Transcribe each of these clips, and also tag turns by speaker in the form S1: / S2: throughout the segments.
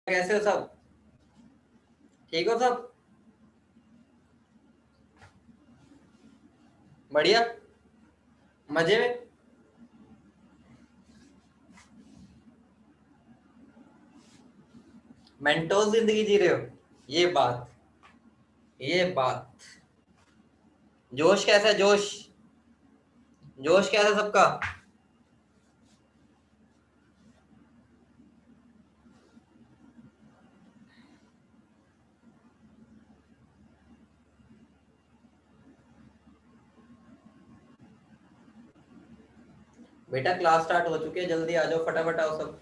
S1: कैसे हो सब? ठीक हो सब? बढ़िया, मजे में। मेंटोस जिंदगी जी रहे हो? ये बात, ये बात। जोश कैसा है? जोश, जोश कैसा है सबका? बेटा क्लास स्टार्ट हो चुकी है, जल्दी आ जाओ, फटाफट आओ सब।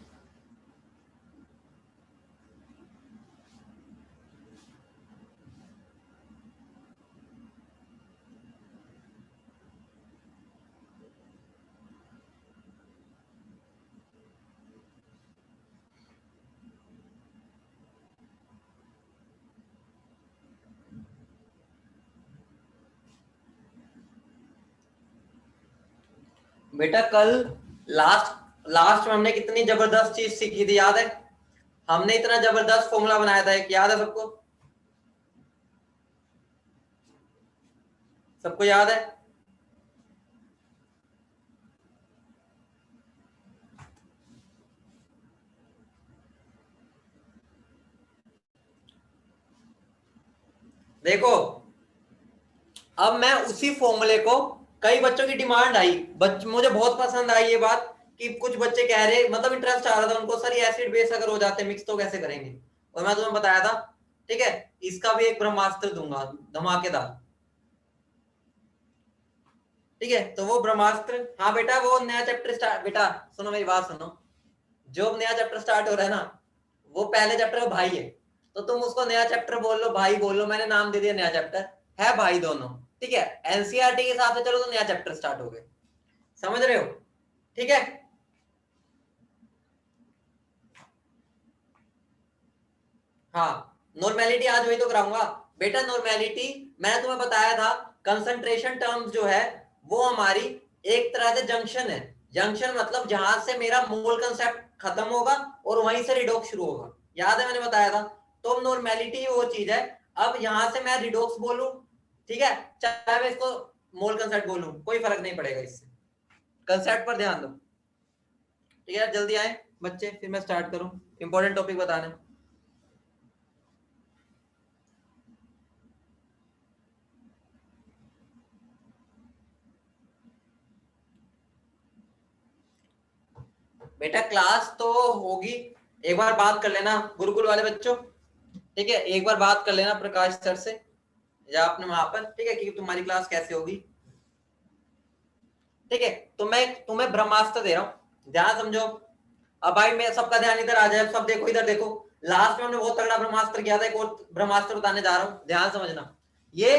S1: बेटा कल लास्ट लास्ट में हमने कितनी जबरदस्त चीज सीखी थी, याद है? हमने इतना जबरदस्त फॉर्मूला बनाया था, एक याद है सबको? सबको याद है? देखो, अब मैं उसी फॉर्मूले को, कई बच्चों की डिमांड आई, मुझे बहुत पसंद आई ये बात कि कुछ बच्चे कह रहे, मतलब इंटरेस्ट आ रहा था उनको, सर ये एसिड बेस अगर हो जाते मिक्स तो कैसे करेंगे? और मैं तुम्हें बताया था, ठीक है, इसका भी एक ब्रह्मास्त्र दूंगा, धमाकेदार। ठीक है, तो वो ब्रह्मास्त्र, हाँ बेटा वो नया चैप्टर स्टार्ट, बेटा सुनो मेरी बात सुनो। जो नया चैप्टर स्टार्ट हो रहा है ना, वो पहले चैप्टर का भाई है, तो तुम उसको नया चैप्टर बोल लो, भाई बोल लो, मैंने नाम दे दिया नया चैप्टर, है भाई दोनों। ठीक है, एनसीईआरटी के हिसाब से चलो तो नया चैप्टर स्टार्ट हो गए, समझ रहे हो? ठीक है, हाँ। नॉर्मेलिटी आज वही तो कराऊंगा बेटा, नॉर्मेलिटी। मैंने तुम्हें बताया था, कंसंट्रेशन टर्म्स जो है वो हमारी एक तरह से जंक्शन है। जंक्शन मतलब जहां से मेरा मोल कंसेप्ट खत्म होगा और वहीं से रिडॉक्स शुरू होगा, याद है मैंने बताया था? तो नॉर्मेलिटी वो चीज है। अब यहां से मैं रिडॉक्स बोलूं, ठीक है, चाहे मैं इसको मोल कंसेप्ट बोलूं, कोई फर्क नहीं पड़ेगा इससे। कंसेप्ट पर ध्यान दो, ठीक है? जल्दी आए बच्चे, फिर मैं स्टार्ट करूं इंपॉर्टेंट टॉपिक बताने। बेटा क्लास तो होगी, एक बार बात कर लेना गुरुकुल वाले बच्चों, ठीक है, एक बार बात कर लेना प्रकाश सर से या अपने वहां पर, ठीक है, कि तुम्हारी क्लास कैसे होगी। ठीक है, तो मैं तुम्हें ब्रह्मास्त्र दे रहा हूँ, ध्यान समझो। अब भाई मैं सबका ध्यान इधर आ जाए, सब देखो इधर देखो। लास्ट में हमने बहुत तगड़ा ब्रह्मास्त्र किया था, एक और ब्रह्मास्त्र बताने जा रहा हूँ, ध्यान समझना। ये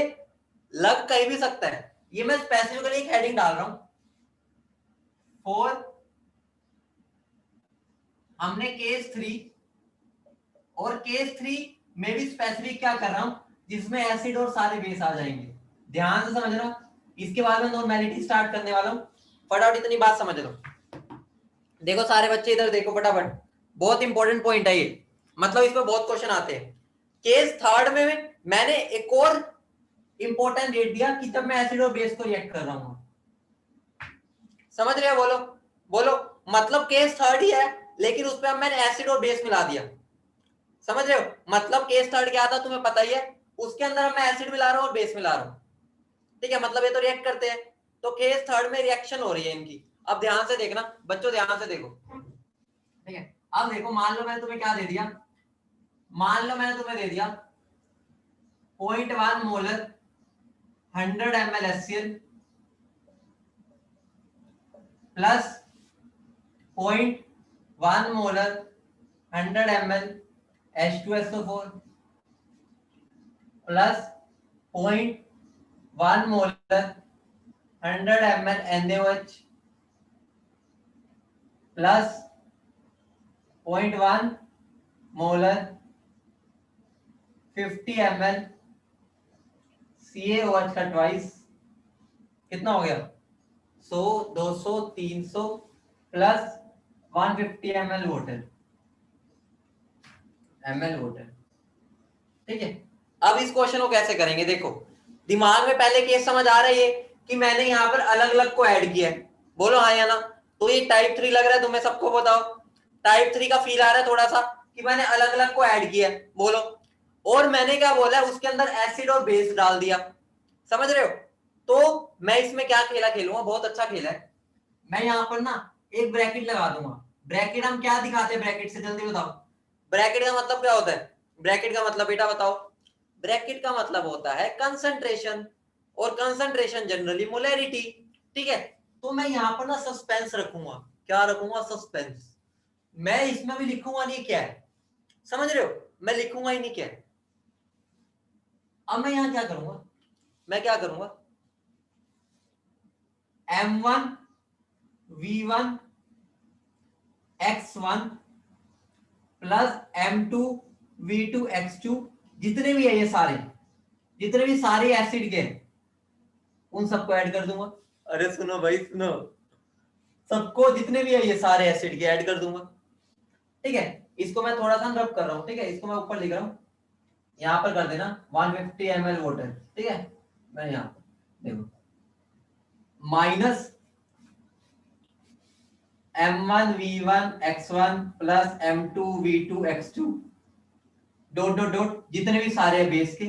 S1: लग कहीं भी सकता है, ये मैं स्पेसिफिकली एक हेडिंग डाल रहा हूँ फॉर, हमने केस 3 और केस 3 में भी स्पेसिफिक क्या कर रहा हूं, जिसमें एसिड और सारे बेस आ जाएंगे, ध्यान से समझना। इसके बाद में नॉर्मेलिटी स्टार्ट करने वाला हूं, फटाफट इतनी बात समझ लो। देखो सारे बच्चे इधर देखो फटाफट, बहुत इंपॉर्टेंट पॉइंट है ये, मतलब इसमें बहुत क्वेश्चन आते हैं। केस थर्ड में मैंने एक और इंपॉर्टेंट डेट दिया कि जब मैं एसिड और बेस को रिएक्ट कर रहा हूं, समझ रहे हो? बोलो बोलो, मतलब केस थर्ड ही है, लेकिन उसमें अब मैंने एसिड और बेस मिला दिया, समझ रहे हो? मतलब केस थर्ड क्या था तुम्हें पता ही है, उसके अंदर मैं एसिड मिला रहा हूँ और बेस मिला रहा हूँ, ठीक है, मतलब ये तो रिएक्ट करते हैं। तो केस थर्ड में रिएक्शन हो रही है इनकी। अब ध्यान से देखना बच्चों, ध्यान से देखो, ठीक है। अब देखो, मान लो मैंने तुम्हें क्या दे दिया, मान लो मैंने तुम्हें दे दिया 0.1 molar 100 ml HCl plus 0.1 molar 100 ml H2SO4 plus 0.1 molar 100 ml NaOH plus 0.1 molar 50 ml CaOH का ट्वाइस, कितना हो गया? 100, 200, 300 plus 150 ml water, ml water। ठीक है, अब इस क्वेश्चन को कैसे करेंगे, देखो दिमाग में पहले केस समझ आ रही है कि मैंने यहाँ पर अलग अलग को ऐड किया है, बोलो हाँ या ना। तो ये टाइप 3 लग रहा है तुम्हें, सबको बताओ टाइप 3 का फील आ रहा है थोड़ा सा कि मैंने अलग अलग को ऐड किया है, बोलो। और मैंने क्या बोला है, उसके अंदर एसिड और बेस डाल दिया, समझ रहे हो। तो मैं इसमें क्या खेला खेलूंगा, बहुत अच्छा खेला है। मैं यहाँ पर ना एक ब्रैकेट लगा दूंगा। ब्रैकेट हम क्या दिखाते हैं ब्रैकेट से, जल्दी बताओ। ब्रैकेट का मतलब क्या होता है, ब्रैकेट का मतलब बेटा बताओ। ब्रैकेट का मतलब होता है कंसंट्रेशन, और कंसंट्रेशन जनरली मोलैरिटी। ठीक है, तो मैं यहाँ पर ना सस्पेंस रखूंगा। क्या रखूंगा, सस्पेंस। मैं इसमें भी लिखूंगा नहीं क्या है, समझ रहे हो, मैं लिखूंगा ही नहीं क्या है। अब मैं यहाँ क्या करूंगा, मैं क्या करूंगा, M1 V1 X1 plus M2 V2 X2, जितने भी है ये सारे, जितने भी सारे एसिड के उन सबको ऐड कर दूंगा। अरे सुनो भाई सुनो, सबको जितने भी है ये सारे एसिड के ऐड कर दूंगा। ठीक है, इसको मैं थोड़ा सा रब कर रहा हूं। ठीक है, इसको मैं ऊपर लिख रहा हूं, यहां पर कर देना 150 ml वाटर। ठीक है, मैं यहां पर देखो minus M1 V1 X1 plus M2 V2 X2 dot dot dot, जितने भी सारे हैं बेस के,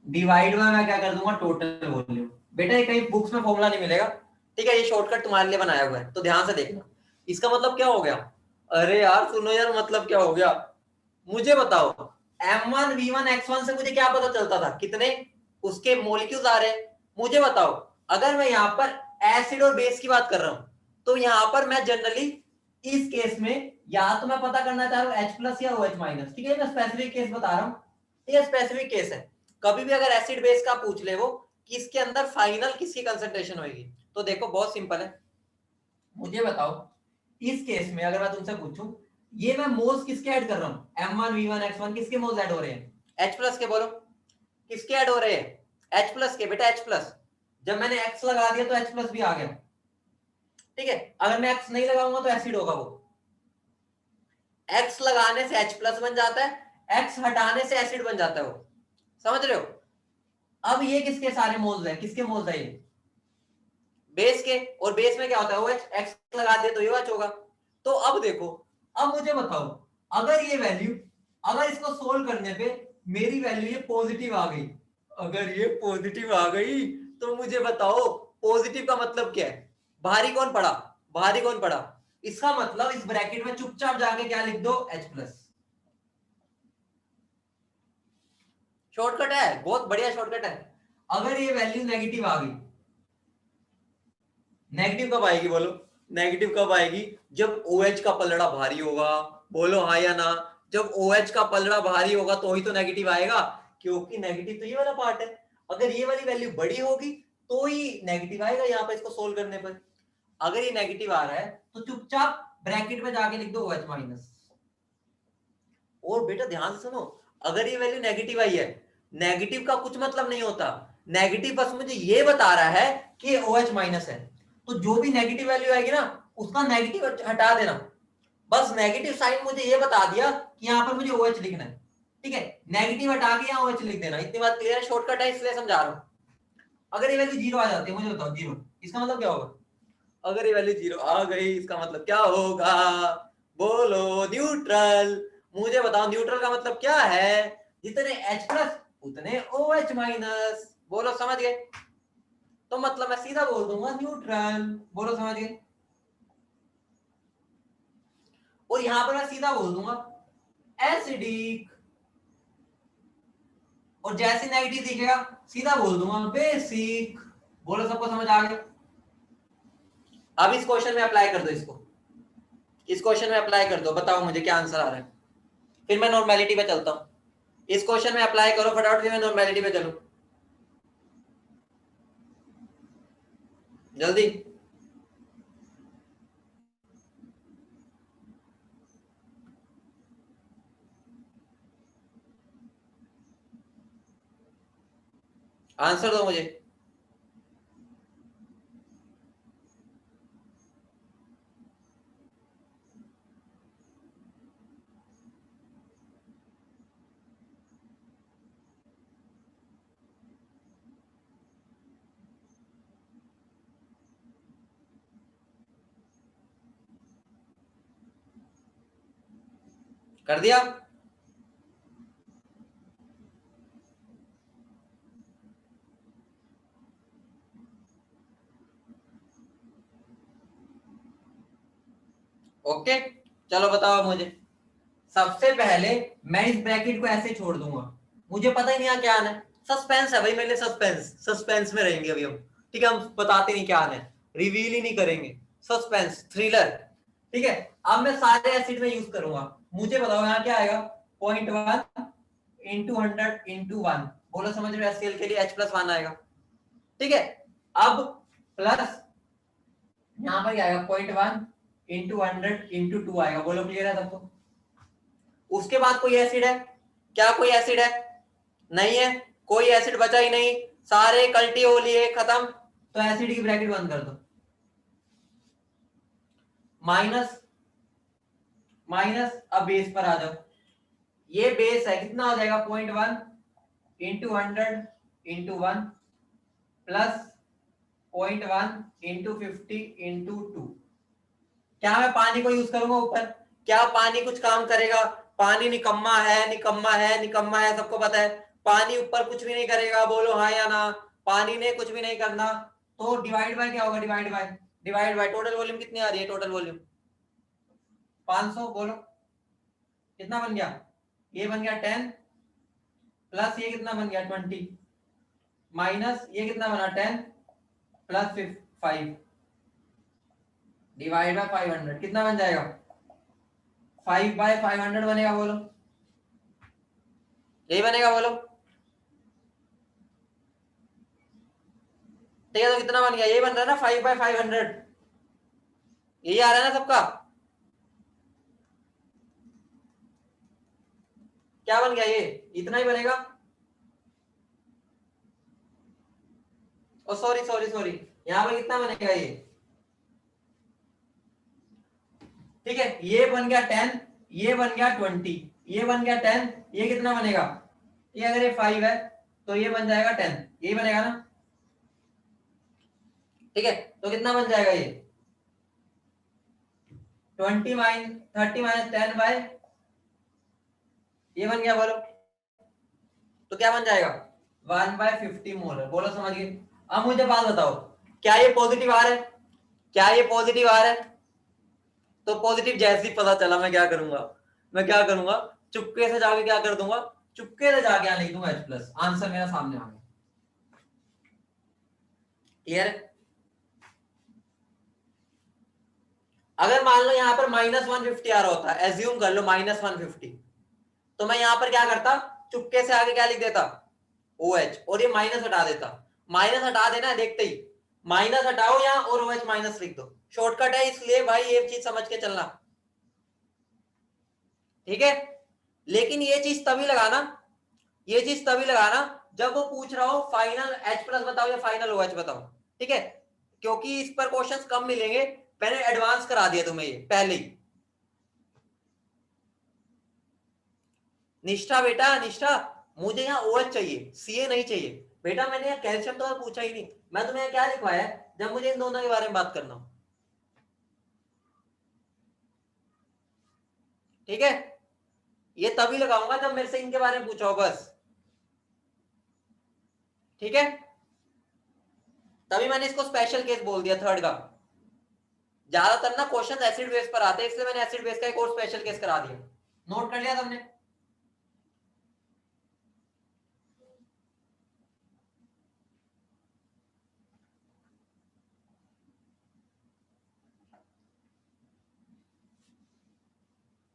S1: डिवाइड में मैं क्या कर दूंगा, टोटल वॉल्यूम। बेटा ये कहीं बुक्स में फॉर्मूला नहीं मिलेगा, ठीक है, ये शॉर्टकट तुम्हारे लिए बनाया हुआ है, तो ध्यान से देखना। इसका मतलब क्या हो गया, अरे यार सुनो यार, मतलब क्या हो गया, मुझे बताओ। M1 V1 X1 से मुझे क्या पता चलता था, कितने उसके मोलिक्यूल्स आ रहे हैं। मुझे बताओ, अगर मैं यहाँ पर एसिड और बेस की बात कर रहा हूं, तो यहाँ पर मैं जनरली इस केस में या तो मैं पता करना चाह रहा हूँ H प्लस या OH माइनस। ठीक है, मैं स्पेसिफिक केस बता रहा हूँ, ये स्पेसिफिक केस है। कभी भी अगर एसिड बेस का पूछ ले वो कि इसके अंदर फाइनल किसकी कंसंट्रेशन होगी, तो देखो बहुत सिंपल है। मुझे बताओ इस केस में अगर मैं तुमसे पूछूं, ये मैं मोल्स किसके ऐड कर रहा हूं, M1 V1 X1 किसके मोल्स ऐड हो रहे हैं, H प्लस के, बोलो किसके ऐड हो रहे हैं, H प्लस के। बेटा H प्लस, जब मैंने X लगा दिया तो H प्लस भी आ गया। ठीक है, अगर मैं X नहीं लगाऊंगा तो एसिड होगा वो। X लगाने से H प्लस बन जाता है, X हटाने से एसिड बन जाता है वो, समझ रहे हो। अब ये किसके सारे मोल्स है, किसके मोल्स है, ये बेस के। और बेस में क्या होता है, OH, X लगा दे तो ये OH होगा। तो अब देखो, अब मुझे बताओ, अगर ये वैल्यू, अगर इसको सोल्व करने पे मेरी वैल्यू ये पॉजिटिव आ गई, अगर ये पॉजिटिव आ गई, तो मुझे बताओ पॉजिटिव का मतलब क्या है, भारी कौन पड़ा, भारी कौन पड़ा। इसका मतलब इस ब्रैकेट में चुपचाप जाके क्या लिख दो, H प्लस। शॉर्टकट है, बहुत बढ़िया शॉर्टकट है। अगर ये वैल्यू नेगेटिव आ गई, नेगेटिव कब आएगी बोलो, नेगेटिव कब आएगी, जब OH का पलड़ा भारी होगा, बोलो हाँ या ना। जब OH का पलड़ा भारी होगा तो ही तो नेगेटिव आएगा, क्योंकि नेगेटिव तो ये वाला पार्ट है। अगर ये वाली वैल्यू बड़ी होगी तो ही नेगेटिव आएगा यहाँ पे, इसको सोल्व करने पर। अगर ये नेगेटिव आ रहा है तो चुपचाप ब्रैकेट में जाके लिख दो OH माइनस। और बेटा ध्यान से सुनो, अगर ये वैल्यू नेगेटिव आई है, नेगेटिव का कुछ मतलब नहीं होता, नेगेटिव बस मुझे ये बता रहा है कि OH माइनस है। तो जो भी नेगेटिव वैल्यू आएगी ना, उसका नेगेटिव हटा देना। बस नेगेटिव साइन मुझे ये बता दिया कि यहाँ पर मुझे OH लिखना है। ठीक है, नेगेटिव हटा के यहाँ OH लिख देना, इतनी बात क्लियर है, शॉर्टकट है इसलिए समझा रहा हूँ। अगर ये वैल्यू जीरो आ जाती है, मुझे बताओ जीरो, इसका मतलब क्या होगा, अगर ये वैल्यू जीरो आ गई इसका मतलब क्या होगा, बोलो न्यूट्रल। मुझे बताओ न्यूट्रल का मतलब क्या है, जितने H प्लस उतने OH माइनस, बोलो समझ गए। तो मतलब मैं सीधा बोल दूंगा न्यूट्रल, बोलो समझ गए। और यहां पर मैं सीधा बोल दूंगा एसिडिक, और जैसे नेगेटिव दिखेगा सीधा बोल दूंगा बेसिक, बोलो सबको समझ आ गया। अब इस क्वेश्चन में अप्लाई कर दो इसको, इस क्वेश्चन में अप्लाई कर दो, बताओ मुझे क्या आंसर आ रहा है, फिर मैं नॉर्मेलिटी पे चलता हूं। इस क्वेश्चन में अप्लाई करो फटाफट, फिर मैं नॉर्मेलिटी पे चलूं जल्दी। आंसर दो मुझे। कर दिया? ओके, चलो बताओ मुझे। सबसे पहले मैं इस ब्रैकेट को ऐसे छोड़ दूंगा, मुझे पता ही नहीं यहाँ क्या आना है। सस्पेंस है भाई मेरे लिए, सस्पेंस, सस्पेंस में रहेंगे अभी हम। ठीक है, हम बताते नहीं क्या आना है, रिवील ही नहीं करेंगे, सस्पेंस, थ्रिलर। ठीक है, अब मैं सारे एसिड में यूज करूंगा। मुझे बताओ यहाँ क्या आएगा, 0.1 इंटू 100 इंटू 1। बोलो समझ रहे हो, HCl के लिए H+1 आएगा। ठीक है, अब प्लस यहाँ पर आएगा 0.1 इंटू 100 इंटू 2 आएगा। बोलो क्लियर है सबको? उसके बाद कोई एसिड है क्या? कोई एसिड है? नहीं है, कोई एसिड बचा ही नहीं, सारे कल्टी हो लिए, खत्म। तो एसिड की ब्रैकेट बंद कर दो। माइनस माइनस, अब बेस पर आ जाओ। ये बेस है, कितना हो जाएगा, 0.1 into 100 into 1 plus 0.1 into 50 into 2। क्या मैं पानी को यूज करूंगा ऊपर? क्या पानी कुछ काम करेगा? पानी निकम्मा है, निकम्मा है, निकम्मा है, सबको पता है। पानी ऊपर कुछ भी नहीं करेगा, बोलो हाँ या ना। पानी ने कुछ भी नहीं करना। तो डिवाइड बाय क्या होगा, डिवाइड बाय टोटल वॉल्यूम कितनी आ रही है, टोटल वॉल्यूम 500। बोलो कितना बन गया, ये बन गया 10 प्लस ये कितना बन गया 20 माइनस ये कितना बना 10 प्लस 5 डिवाइड बाय 500 कितना बन जाएगा, 5/500 बनेगा। बोलो यही बनेगा, बोलो। ठीक है, तो कितना बन गया, ये बन रहा है ना 5/500, यही आ रहा है ना सबका? क्या बन गया, ये इतना ही बनेगा। ओ सॉरी सॉरी सॉरी, यहाँ पे कितना बनेगा ये? ठीक है, ये बन गया 10, ये बन गया 20, ये बन गया 10, ये कितना बनेगा, ये अगर ये 5 है तो ये बन जाएगा 10, यही बनेगा ना? ठीक है, तो कितना बन जाएगा ये 30 - 10 बाय ये बन गया। बोलो तो क्या बन जाएगा, 1/50 मोलर। बोलो समझ गए? अब मुझे बात बताओ, क्या ये पॉजिटिव आर है? क्या ये पॉजिटिव आर है? तो पॉजिटिव जैसे ही पता चला, मैं क्या करूंगा, मैं क्या करूंगा, चुपके से जाके क्या कर दूंगा, चुपके से जाके यहाँ लिख दूंगा H+। आंसर मेरा सामने आ गया। क्लियर है? अगर मान लो यहाँ पर -150 आ रहा होता, एज्यूम कर लो -150, तो मैं यहाँ पर क्या करता, चुपके से आगे क्या लिख देता, OH, और ये माइनस हटा देता। माइनस हटा देना है देखते ही, माइनस हटाओ यहाँ और OH माइनस लिख दो। शॉर्टकट है, इसलिए भाई ये चीज समझ के चलना। ठीक है, लेकिन ये चीज तभी लगाना, ये चीज तभी लगाना जब वो पूछ रहा हो फाइनल H+ बताओ या फाइनल OH बताओ। ठीक है, क्योंकि इस पर क्वेश्चंस कम मिलेंगे, मैंने एडवांस करा दिया तुम्हें ये पहले ही। निष्ठा बेटा निष्ठा, मुझे यहाँ OH चाहिए, CA नहीं चाहिए। बेटा मैंने यहाँ कैल्शियम तो पूछा ही नहीं, मैं तुम्हें क्या लिखवाया है, जब मुझे इन दोनों के बारे में बात करना हो। ठीक है, ये तभी लगाऊंगा जब मेरे से इनके बारे में पूछा हो, बस। ठीक है, तभी मैंने इसको स्पेशल केस बोल दिया थर्ड का। ज्यादातर ना क्वेश्चन एसिड बेस पर आते हैं, इसलिए मैंने एसिड बेस का एक और स्पेशल केस करा दिया। नोट कर लिया तुमने?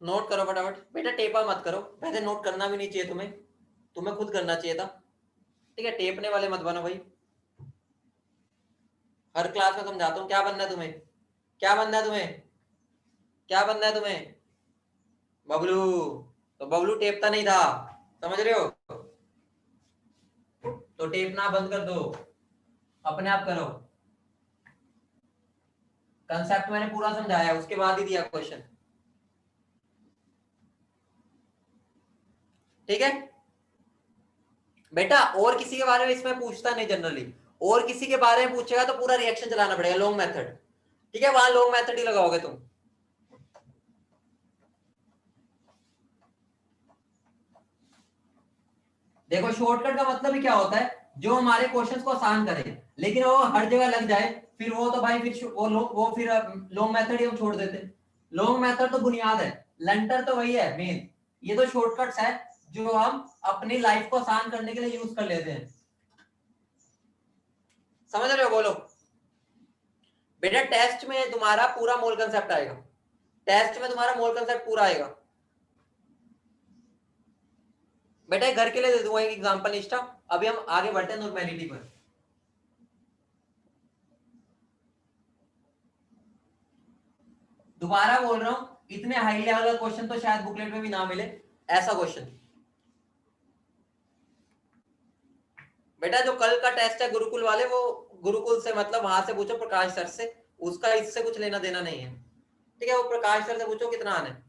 S1: नोट करो फटाफट बेटा, टेपा मत करो, वैसे नोट करना भी नहीं चाहिए तुम्हें, तुम्हें खुद करना चाहिए था। ठीक है, टेपने वाले मत बनो भाई। हर क्लास में समझाता हूँ, क्या बनना है तुम्हें, क्या बनना है तुम्हें, क्या बनना है तुम्हें, बबलू। तो बबलू टेपता नहीं था, समझ रहे हो? तो टेपना बंद कर दो, अपने आप करो। कंसेप्ट मैंने पूरा समझाया, उसके बाद ही दिया क्वेश्चन। ठीक है बेटा, और किसी के बारे में इसमें पूछता नहीं जनरली, और किसी के बारे में पूछेगा तो पूरा रिएक्शन चलाना पड़ेगा, लॉन्ग मेथड। ठीक है, वहां लॉन्ग मेथड ही लगाओगे तुम। देखो शॉर्टकट का मतलब ही क्या होता है, जो हमारे क्वेश्चंस को आसान करे, लेकिन वो हर जगह लग जाए, फिर वो तो भाई फिर वो फिर लॉन्ग मेथड ही हम छोड़ देते। लॉन्ग मेथड तो बुनियाद है, लंटर तो वही है मेन। ये तो शॉर्टकट्स है जो हम अपनी लाइफ को आसान करने के लिए यूज कर लेते हैं। समझ रहे हो? बोलो बेटा, टेस्ट में तुम्हारा पूरा मोल कंसेप्ट आएगा, टेस्ट में तुम्हारा मोल कंसेप्ट पूरा आएगा। बेटा घर के लिए दे दूंगा एक एग्जांपल निष्ठा। अभी हम आगे बढ़ते हैं नॉर्मेलिटी पर। दोबारा बोल रहा हूं, इतने हाई लेवल का क्वेश्चन तो शायद बुकलेट में भी ना मिले, ऐसा क्वेश्चन। बेटा जो कल का टेस्ट है गुरुकुल वाले, वो गुरुकुल से मतलब वहां से पूछो प्रकाश सर से, उसका इससे कुछ लेना देना नहीं है, ठीक है? वो प्रकाश सर से पूछो कितना आना है,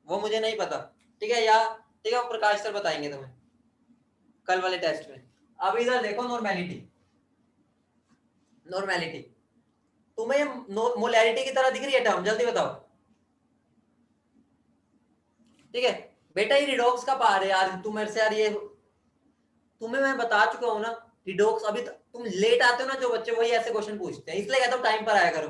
S1: वो मुझे नहीं पता, ठीक है? या ठीक है, वो प्रकाश सर बताएंगे तुम्हें कल वाले टेस्ट में। अब इधर देखो नॉर्मेलिटी, नॉर्मेलिटी तुम्हें मोलैरिटी की तरह दिख रही है टर्म? जल्दी बताओ। ठीक है बेटा, ये रिडॉक्स का पार है यार, तुम मेरे से यार ये तुम्हें मैं बता चुका हूं ना, रिडॉक्स। अभी तुम लेट आते हो ना जो बच्चे, वही ऐसे क्वेश्चन पूछते हैं, इसलिए कहता हूं टाइम पर आया करो।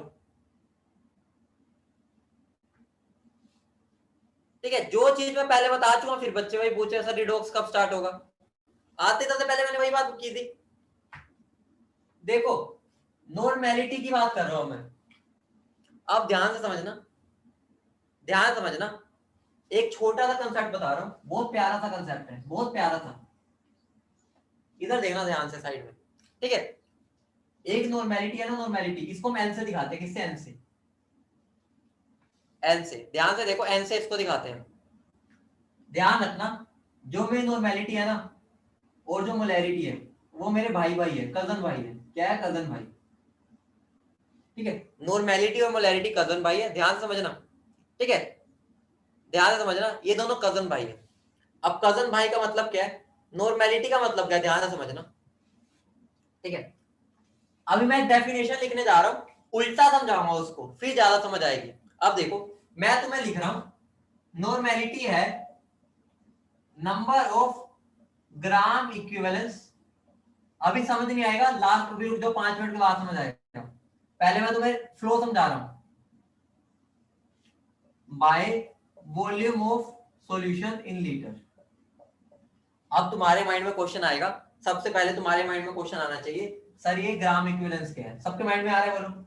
S1: ठीक है, जो चीज मैं पहले बता चुका हूं, फिर बच्चे वही पूछे सर रिडॉक्स कब स्टार्ट होगा। आते तो पहले मैंने वही बात की थी। देखो नॉर्मेलिटी की बात कर रहा हूं मैं, अब ध्यान से समझना, ध्यान समझना। एक छोटा सा कंसेप्ट बता रहा हूं, बहुत प्यारा सा कंसेप्ट है, बहुत प्यारा सा। इधर देखना ध्यान से साइड में। ठीक है, एक नॉर्मेलिटी है ना, नॉर्मेलिटी इसको हम एन से दिखाते हैं। किससे? एन से। एन से, ध्यान से देखो, एन से इसको दिखाते हैं। ध्यान रखना, जो मेरी नॉर्मेलिटी है ना और जो मोलैरिटी है, वो मेरे भाई भाई है, कजन भाई है। क्या है? कजन भाई। ठीक है, नॉर्मेलिटी और मोलैरिटी कजन भाई है, ध्यान से समझना। ठीक है, ध्यान से समझना, ये दोनों कजन भाई है। अब कजन भाई का मतलब क्या है, नॉर्मेलिटी का मतलब क्या है, ध्यान से समझना। ठीक है, अभी मैं डेफिनेशन लिखने जा रहा हूं, उल्टा समझाऊंगा उसको, फिर ज्यादा समझ आएगी। अब देखो मैं तुम्हें लिख रहा हूं, नॉर्मेलिटी है नंबर ऑफ ग्राम इक्विवेलेंस। अभी समझ नहीं आएगा, लास्ट भी रुक जाओ, 5 मिनट के बाद समझ आएगा। पहले मैं तुम्हें फ्लो समझा रहा हूं। By volume of solution in litre. अब तुम्हारे माइंड में क्वेश्चन आएगा, सबसे पहले तुम्हारे माइंड में क्वेश्चन आना चाहिए, सर ये ग्राम इक्विवेलेंस क्या है? सबके माइंड में आ रहा है? बोलो,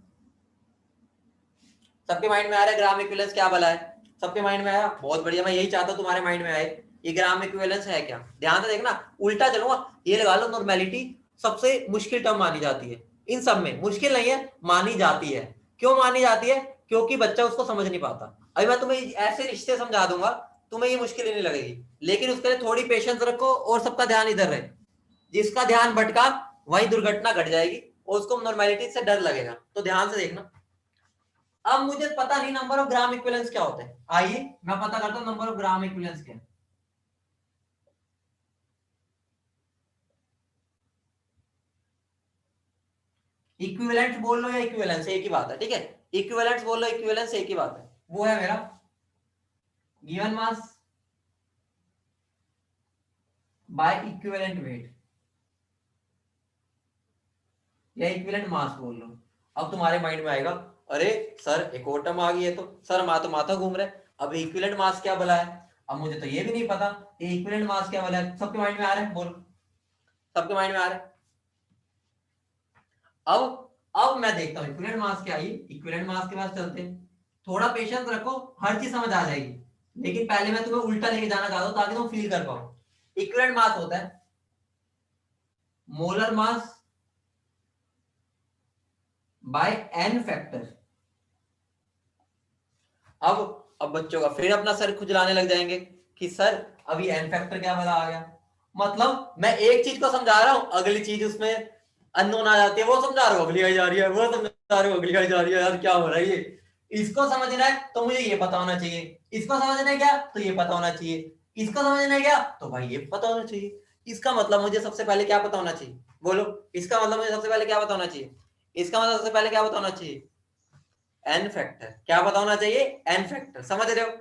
S1: सबके माइंड में आ रहा है ग्राम इक्विवेलेंस क्या भला है? सबके माइंड में आया, बहुत बढ़िया, मैं यही चाहता हूं तुम्हारे माइंड में आए, ये ग्राम इक्विवेलेंस है क्या। ध्यान से देखना, उल्टा चलूंगा, ये लगा लो, नॉर्मेलिटी सबसे मुश्किल टर्म मानी जाती है, इन सब में मुश्किल नहीं है, मानी जाती है। क्यों मानी जाती है? क्योंकि बच्चा उसको समझ नहीं पाता। अभी मैं तुम्हें ऐसे रिश्ते समझा दूंगा, तुम्हें ये मुश्किल ही नहीं लगेगी, लेकिन उसके लिए थोड़ी पेशेंस रखो और सबका ध्यान इधर रहे। जिसका ध्यान भटका वही दुर्घटना घट जाएगी और उसको नॉर्मेलिटी से डर लगेगा। तो ध्यान से देखना। अब मुझे पता नहीं नंबर ऑफ ग्राम इक्विवेलेंस क्या होता है, आइए मैं पता करता हूं नंबर ऑफ ग्राम इक्विवेलेंस क्या है। इक्विवेलेंट बोल लो या इक्विवेलेंस, एक ही बात है। ठीक है, इक्विवेलेंट बोल लो, इक्विवेलेंस एक ही बात है। वो है मेरा given mass by equivalent weight, या इक्विवेलेंट मास बोल लो। अब तुम्हारे माइंड में आएगा, अरे सर एक और टर्म आ गई है, तो सर तो माथा घूम रहा है, अब इक्विवेलेंट मास क्या भला है? अब मुझे तो ये भी नहीं पता इक्विवेलेंट मास क्या भला है। सबके माइंड में आ रहा है? बोलो, सबके माइंड में आ रहा है? अब मैं देखता हूँ इक्विवेलेंट मास क्या है। इक्विवेलेंट मास के पास चलते हैं, थोड़ा पेशेंस रखो, हर चीज समझ आ जाएगी, लेकिन पहले मैं तुम्हें उल्टा लेके जाना चाहता हूँ ताकि तुम फील कर पाओ। इक्विवेलेंट मास होता है molar mass by N factor. अब बच्चों का फिर अपना सर खुजलाने लग जाएंगे कि सर अभी एन फैक्टर क्या बता आ गया। मतलब मैं एक चीज को समझा रहा हूं, अगली चीज उसमें अननोन आ जाती है, वो समझा रहा हूं अगली आई जा रही है, वो समझा रहा हूं अगली आई जा रही है, यार क्या हो रहा है ये। इसको समझना है तो मुझे ये पता होना चाहिए, इसको समझना है क्या तो ये पता होना चाहिए, इसको समझना है क्या तो भाई ये पता होना चाहिए। इसका मतलब मुझे सबसे पहले क्या पता होना चाहिए? बोलो, इसका मतलब मुझे सबसे पहले क्या पता होना चाहिए? इसका मतलब सबसे पहले क्या पता होना चाहिए? N factor. क्या पता होना चाहिए? N factor. समझ रहे हो?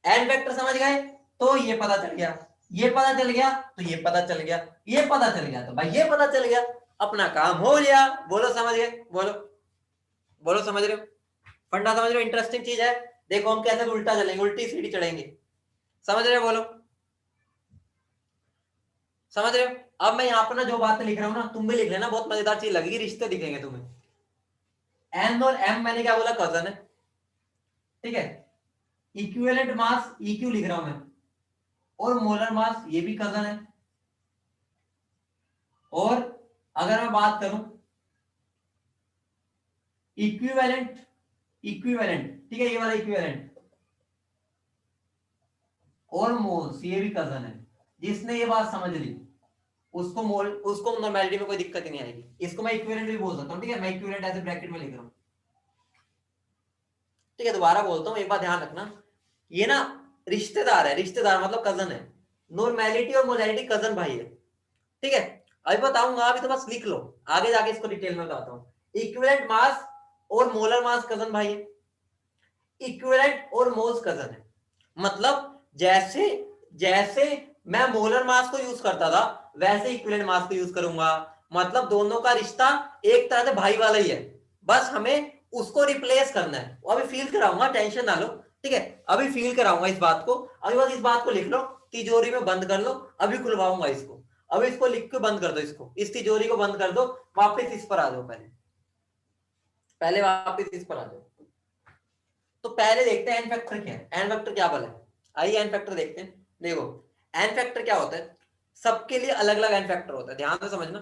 S1: एन फैक्टर समझ गए तो ये पता चल गया। ये पता चल गया तो ये पता चल गया, ये पता चल गया तो भाई ये पता चल गया, अपना काम हो गया। बोलो समझ गए? बोलो बोलो समझ रहे हो? फंडा समझ रहे हो? इंटरेस्टिंग चीज है। देखो हम कैसे उल्टा चलेंगे, उल्टी सीढ़ी चढ़ेंगे। समझ रहे हो? बोलो समझ रहे हो? अब मैं यहाँ पर ना जो बातें लिख रहा हूँ ना तुम भी लिख लेना, बहुत मजेदार चीज लगेगी, रिश्ते दिखेंगे तुम्हें। एन और एम मैंने क्या बोला? कजन है, ठीक है। इक्विवेलेंट मास इक्यू लिख रहा हूं मैं, और मोलर मास ये भी कजन है। और अगर मैं बात करूं इक्विवेलेंट, इक्विवेलेंट ठीक है, ये वाला इक्विवेलेंट और मोल्स ये भी कजन है। जिसने ये बात समझ ली उसको मोल, उसको नॉर्मेलिटी में कोई दिक्कत ही नहीं आएगी। इसको मैं इक्विवेलेंट भी बोल सकता हूं, ठीक है। मैं इक्विवेलेंट ऐसे ब्रैकेट में लिख रहा हूं, ठीक है। दोबारा बोलता हूं, एक बात ध्यान रखना, ये ना रिश्तेदार है, रिश्तेदार मतलब कजन है। नॉर्मेलिटी और मोलैरिटी कजन भाई है, ठीक है। अभी बताऊंगा, अभी तो बस लिख लो, आगे जाके इसको डिटेल में बताता हूं। इक्विवेलेंट मास और मोलर मास कजन भाई है, इक्विवेलेंट और मोल्स कजन है। मतलब जैसे जैसे मैं मोलर मास को यूज करता था वैसे इक्विवेलेंट मास को यूज करूंगा। मतलब दोनों का रिश्ता एक तरह से भाई वाला ही है, बस हमें उसको रिप्लेस करना है। अभी फील कराऊंगा, टेंशन ना लो, ठीक है। अभी फील कराऊंगा इस बात को, अभी बस इस बात को लिख लो, तिजोरी में बंद कर लो। अभी खुलवाऊंगा इसको, अभी इसको लिख के बंद कर दो, इसको इस तिजोरी को बंद कर दो। वापस इस पर आ जाओ, पहले पहले वापस इस पर आ जाओ। तो पहले देखते हैं एन फैक्टर क्या है, एन फैक्टर क्या भला है। आइए एन फैक्टर देखते हैं। देखो एन फैक्टर क्या होता है, सबके लिए अलग अलग एन फैक्टर होता है, ध्यान से समझना।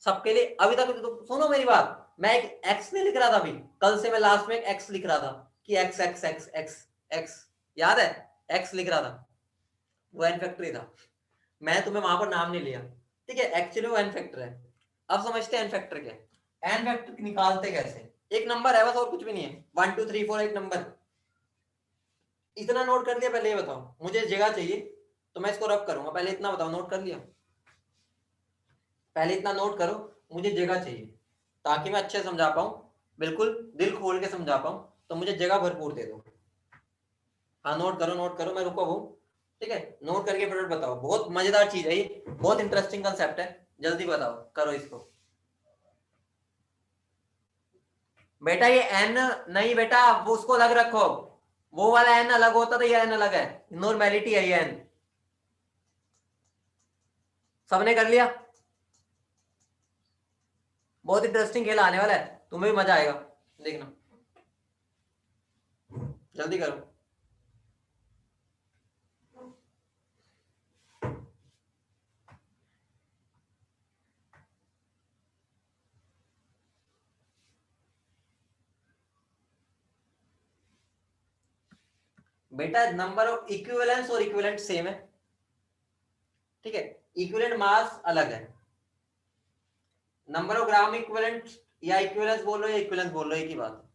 S1: सबके लिए, अभी तक तो सुनो मेरी बात, मैं एक एक्स नहीं लिख रहा था अभी, कल से मैं लास्ट में एक एक्स लिख रहा था कि x x x x x, याद है? एक्स लिख रहा था, वो एन फैक्टर ही था। मैं तुम्हें वहां पर नाम नहीं लिया, ठीक है। एक्चुअली वो एन फैक्टर है। अब समझते हैं एन फैक्टर क्या है। एन फैक्टर निकालते कैसे? एक नंबर है बस, और कुछ भी नहीं है। 1 2 3 4 एक नंबर, इतना नोट कर लिया? पहले ये बताओ, मुझे जगह चाहिए तो मैं इसको रब करूंगा, पहले इतना बताओ, नोट कर लिया? पहले इतना नोट करो, मुझे जगह चाहिए ताकि मैं अच्छे समझा पाऊं, बिल्कुल दिल खोल के समझा पाऊं। तो मुझे जगह भरपूर दे दो। हाँ नोट करो, नोट करो, मैं रुको हूँ, ठीक है। नोट करके फटाफट बताओ, बहुत मजेदार चीज है ये, बहुत इंटरेस्टिंग कंसेप्ट है। जल्दी बताओ, करो इसको। बेटा ये एन नहीं बेटा, वो उसको अलग रखो, वो वाला एन अलग होता था, ये एन अलग है, नॉर्मेलिटी है ये एन। सबने कर लिया? बहुत इंटरेस्टिंग खेल आने वाला है, तुम्हें भी मजा आएगा, देखना। जल्दी करो। बेटा नंबर ऑफ इक्विवेलेंस और इक्विवेलेंट सेम है, ठीक है। इक्विवेलेंट मास अलग है। नंबर ऑफ ग्राम इक्विवेलेंट या इक्विवेलेंस बोल रहे हो या इक्विवेलेंस बोल रहे हो, एक ही बात है।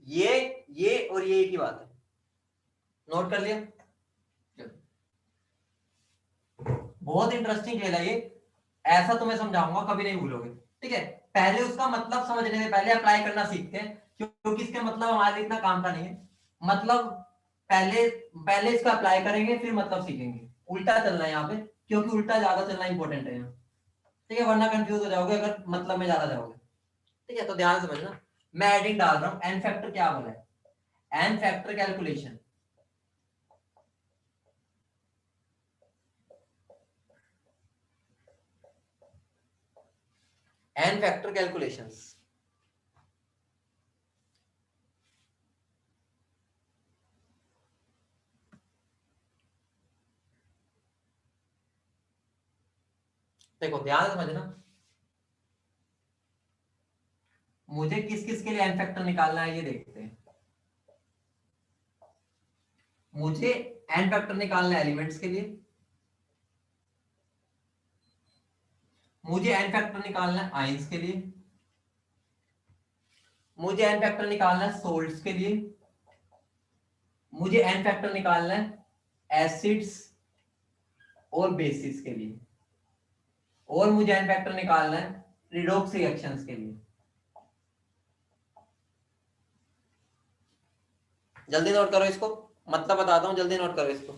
S1: ये और ये एक ही बात है। नोट कर लिया? बहुत इंटरेस्टिंग खेल है ये, ऐसा तुम्हें समझाऊंगा कभी नहीं भूलोगे, ठीक है। पहले उसका मतलब समझने से पहले अप्लाई करना सीखते हैं, क्योंकि इसके मतलब हमारे लिए इतना काम का नहीं है। मतलब पहले पहले इसका अप्लाई करेंगे फिर मतलब सीखेंगे। उल्टा चलना है यहाँ पे, क्योंकि उल्टा ज्यादा चलना इंपॉर्टेंट है यहाँ, ठीक है। वरना कंफ्यूज हो जाओगे अगर मतलब में ज्यादा जाओगे, ठीक है। तो ध्यान से समझना, मैं एडिंग डाल रहा हूँ। एन फैक्टर क्या बोला है? N factor calculation, N factor calculations. देखो ध्यान से समझना, मुझे किस किस के लिए एन फैक्टर निकालना है ये देखते हैं। मुझे एन फैक्टर निकालना है एलिमेंट्स के लिए, मुझे एन फैक्टर निकालना है आयंस के लिए, मुझे एन फैक्टर निकालना है सोल्ट्स के लिए, मुझे एन फैक्टर निकालना है एसिड्स और बेसिस के लिए, और मुझे एन फैक्टर निकालना है रिडॉक्स रिएक्शंस के लिए। जल्दी नोट करो इसको, मतलब बताता हूं, जल्दी नोट करो इसको।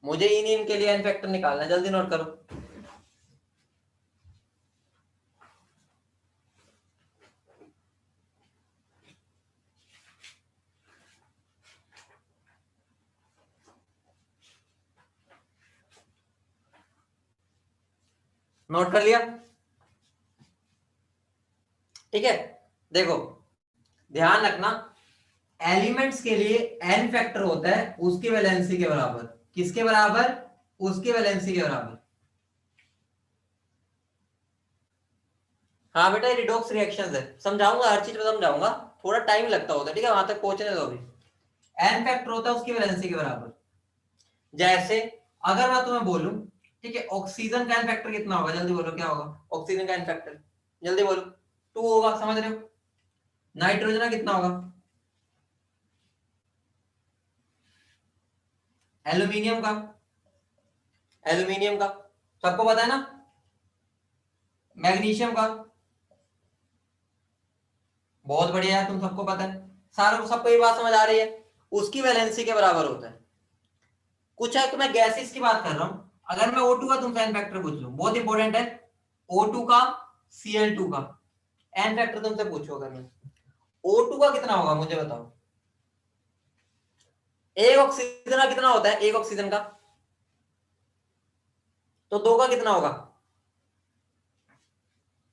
S1: मुझे इन के लिए एन फैक्टर निकालना है, जल्दी नोट करो। नोट कर लिया? ठीक है, देखो ध्यान रखना, एलिमेंट्स के लिए एन फैक्टर होता है उसकी वैलेंसी के बराबर। किसके बराबर? उसकी वैलेंसी के बराबर। हाँ बेटा, रिडॉक्स रिएक्शंस है, समझाऊंगा हर चीज में समझाऊंगा, थोड़ा टाइम लगता होता है, ठीक है, वहां तक पहुंचने दो अभी। एन फैक्टर होता है उसकी वैलेंसी के बराबर। जैसे अगर मैं तुम्हें बोलूं, ठीक है, ऑक्सीजन का एन फैक्टर कितना होगा, जल्दी बोलो क्या होगा ऑक्सीजन का एन फैक्टर, जल्दी बोलो। 2 होगा, समझ रहे हो? नाइट्रोजन का कितना होगा? एल्यूमिनियम का, एल्यूमिनियम का सबको पता है ना? मैग्नीशियम का, बहुत बढ़िया है, तुम सबको पता है, सारों को, सबको ये बात समझ आ रही है, उसकी वैलेंसी के बराबर होता है। कुछ है तो मैं गैसेस की बात कर रहा हूं, अगर मैं O2 का तुमसे एन फैक्टर पूछ लूं, बहुत इंपॉर्टेंट है, O2 का Cl2 का एन फैक्टर तुमसे पूछो, अगर मैं O2 का कितना होगा मुझे बताओ। एक ऑक्सीजन का कितना होता है, एक ऑक्सीजन का, तो 2 का कितना होगा?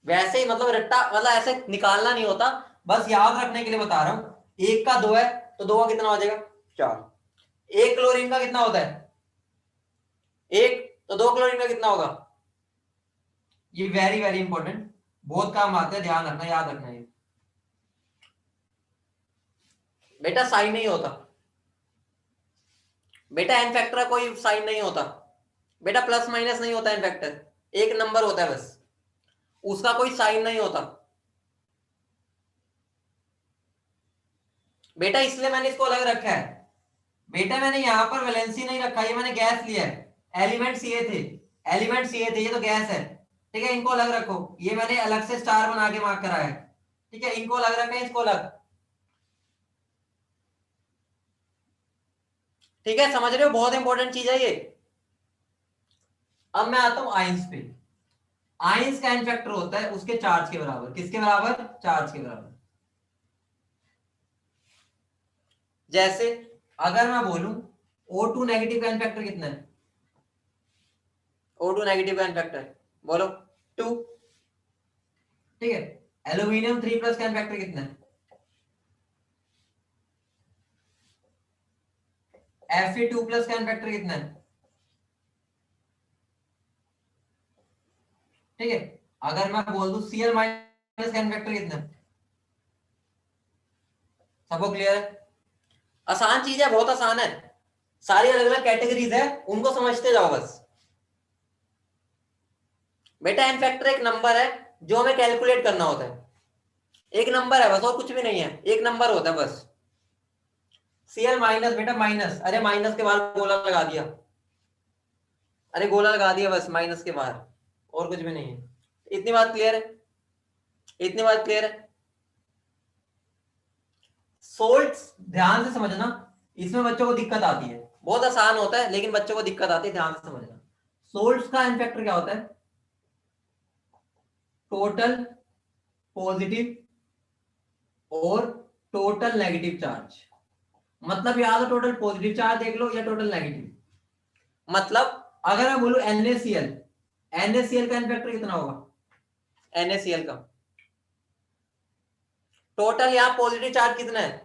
S1: वैसे ही मतलब रट्टा, मतलब ऐसे निकालना नहीं होता, बस याद रखने के लिए बता रहा हूं। एक का 2 है तो 2 का कितना हो जाएगा? 4। एक क्लोरीन का कितना होता है? एक, तो 2 क्लोरीन का कितना होगा? ये वेरी वेरी इंपॉर्टेंट, बहुत काम आता है, ध्यान रखना, याद रखना। ये बेटा साइन नहीं होता, बेटा एन फैक्टर का कोई साइन नहीं होता, बेटा प्लस माइनस नहीं होता एन फैक्टर, एक नंबर होता है बस, उसका कोई साइन नहीं होता बेटा, इसलिए मैंने इसको अलग रखा है। बेटा मैंने यहां पर वैलेंसी नहीं रखा, ये मैंने गैस लिया है, एलिमेंट्स ये थे, एलिमेंट्स ये थे, ये तो गैस है, ठीक है, इनको अलग रखो, ये मैंने अलग से स्टार बना के मार्क करा है, ठीक है, इनको अलग रखा है, इसको अलग, ठीक है, समझ रहे हो, बहुत इंपॉर्टेंट चीज है ये। अब मैं आता हूं आइंस पे। आइंस का एन फैक्टर होता है उसके चार्ज के बराबर। किसके बराबर? चार्ज के बराबर। जैसे अगर मैं बोलूं O2 नेगेटिव का एन फैक्टर कितना है? O2 नेगेटिव का एन फैक्टर बोलो, 2, ठीक है। एल्यूमिनियम 3 प्लस का एन फैक्टर कितना है? Fe2 प्लस का एन फैक्टर कितना है? ठीक है, अगर मैं बोल दूं Cl माइनस का एन फैक्टर कितना है? सबको क्लियर है? आसान चीज है, बहुत आसान है, सारी अलग अलग कैटेगरीज है, उनको समझते जाओ बस। बेटा एन फैक्टर एक नंबर है जो हमें कैलकुलेट करना होता है, एक नंबर है बस, और कुछ भी नहीं है, एक नंबर होता है बस। Cl माइनस, बेटा माइनस, अरे माइनस के बाहर गोला लगा दिया, अरे गोला लगा दिया बस माइनस के बाहर, और कुछ भी नहीं है। इतनी बात क्लियर है? इतनी बात क्लियर है? सोल्ट्स ध्यान से समझना, इसमें बच्चों को दिक्कत आती है, बहुत आसान होता है लेकिन बच्चों को दिक्कत आती है, ध्यान से समझना। सोल्ट्स का एन फैक्टर क्या होता है? टोटल पॉजिटिव और टोटल नेगेटिव चार्ज। मतलब या तो टोटल पॉजिटिव चार्ज देख लो या टोटल नेगेटिव। मतलब अगर मैं बोलूं NaCl, NaCl का एन फैक्टर कितना होगा? NaCl का टोटल यहाँ पॉजिटिव चार्ज कितना है?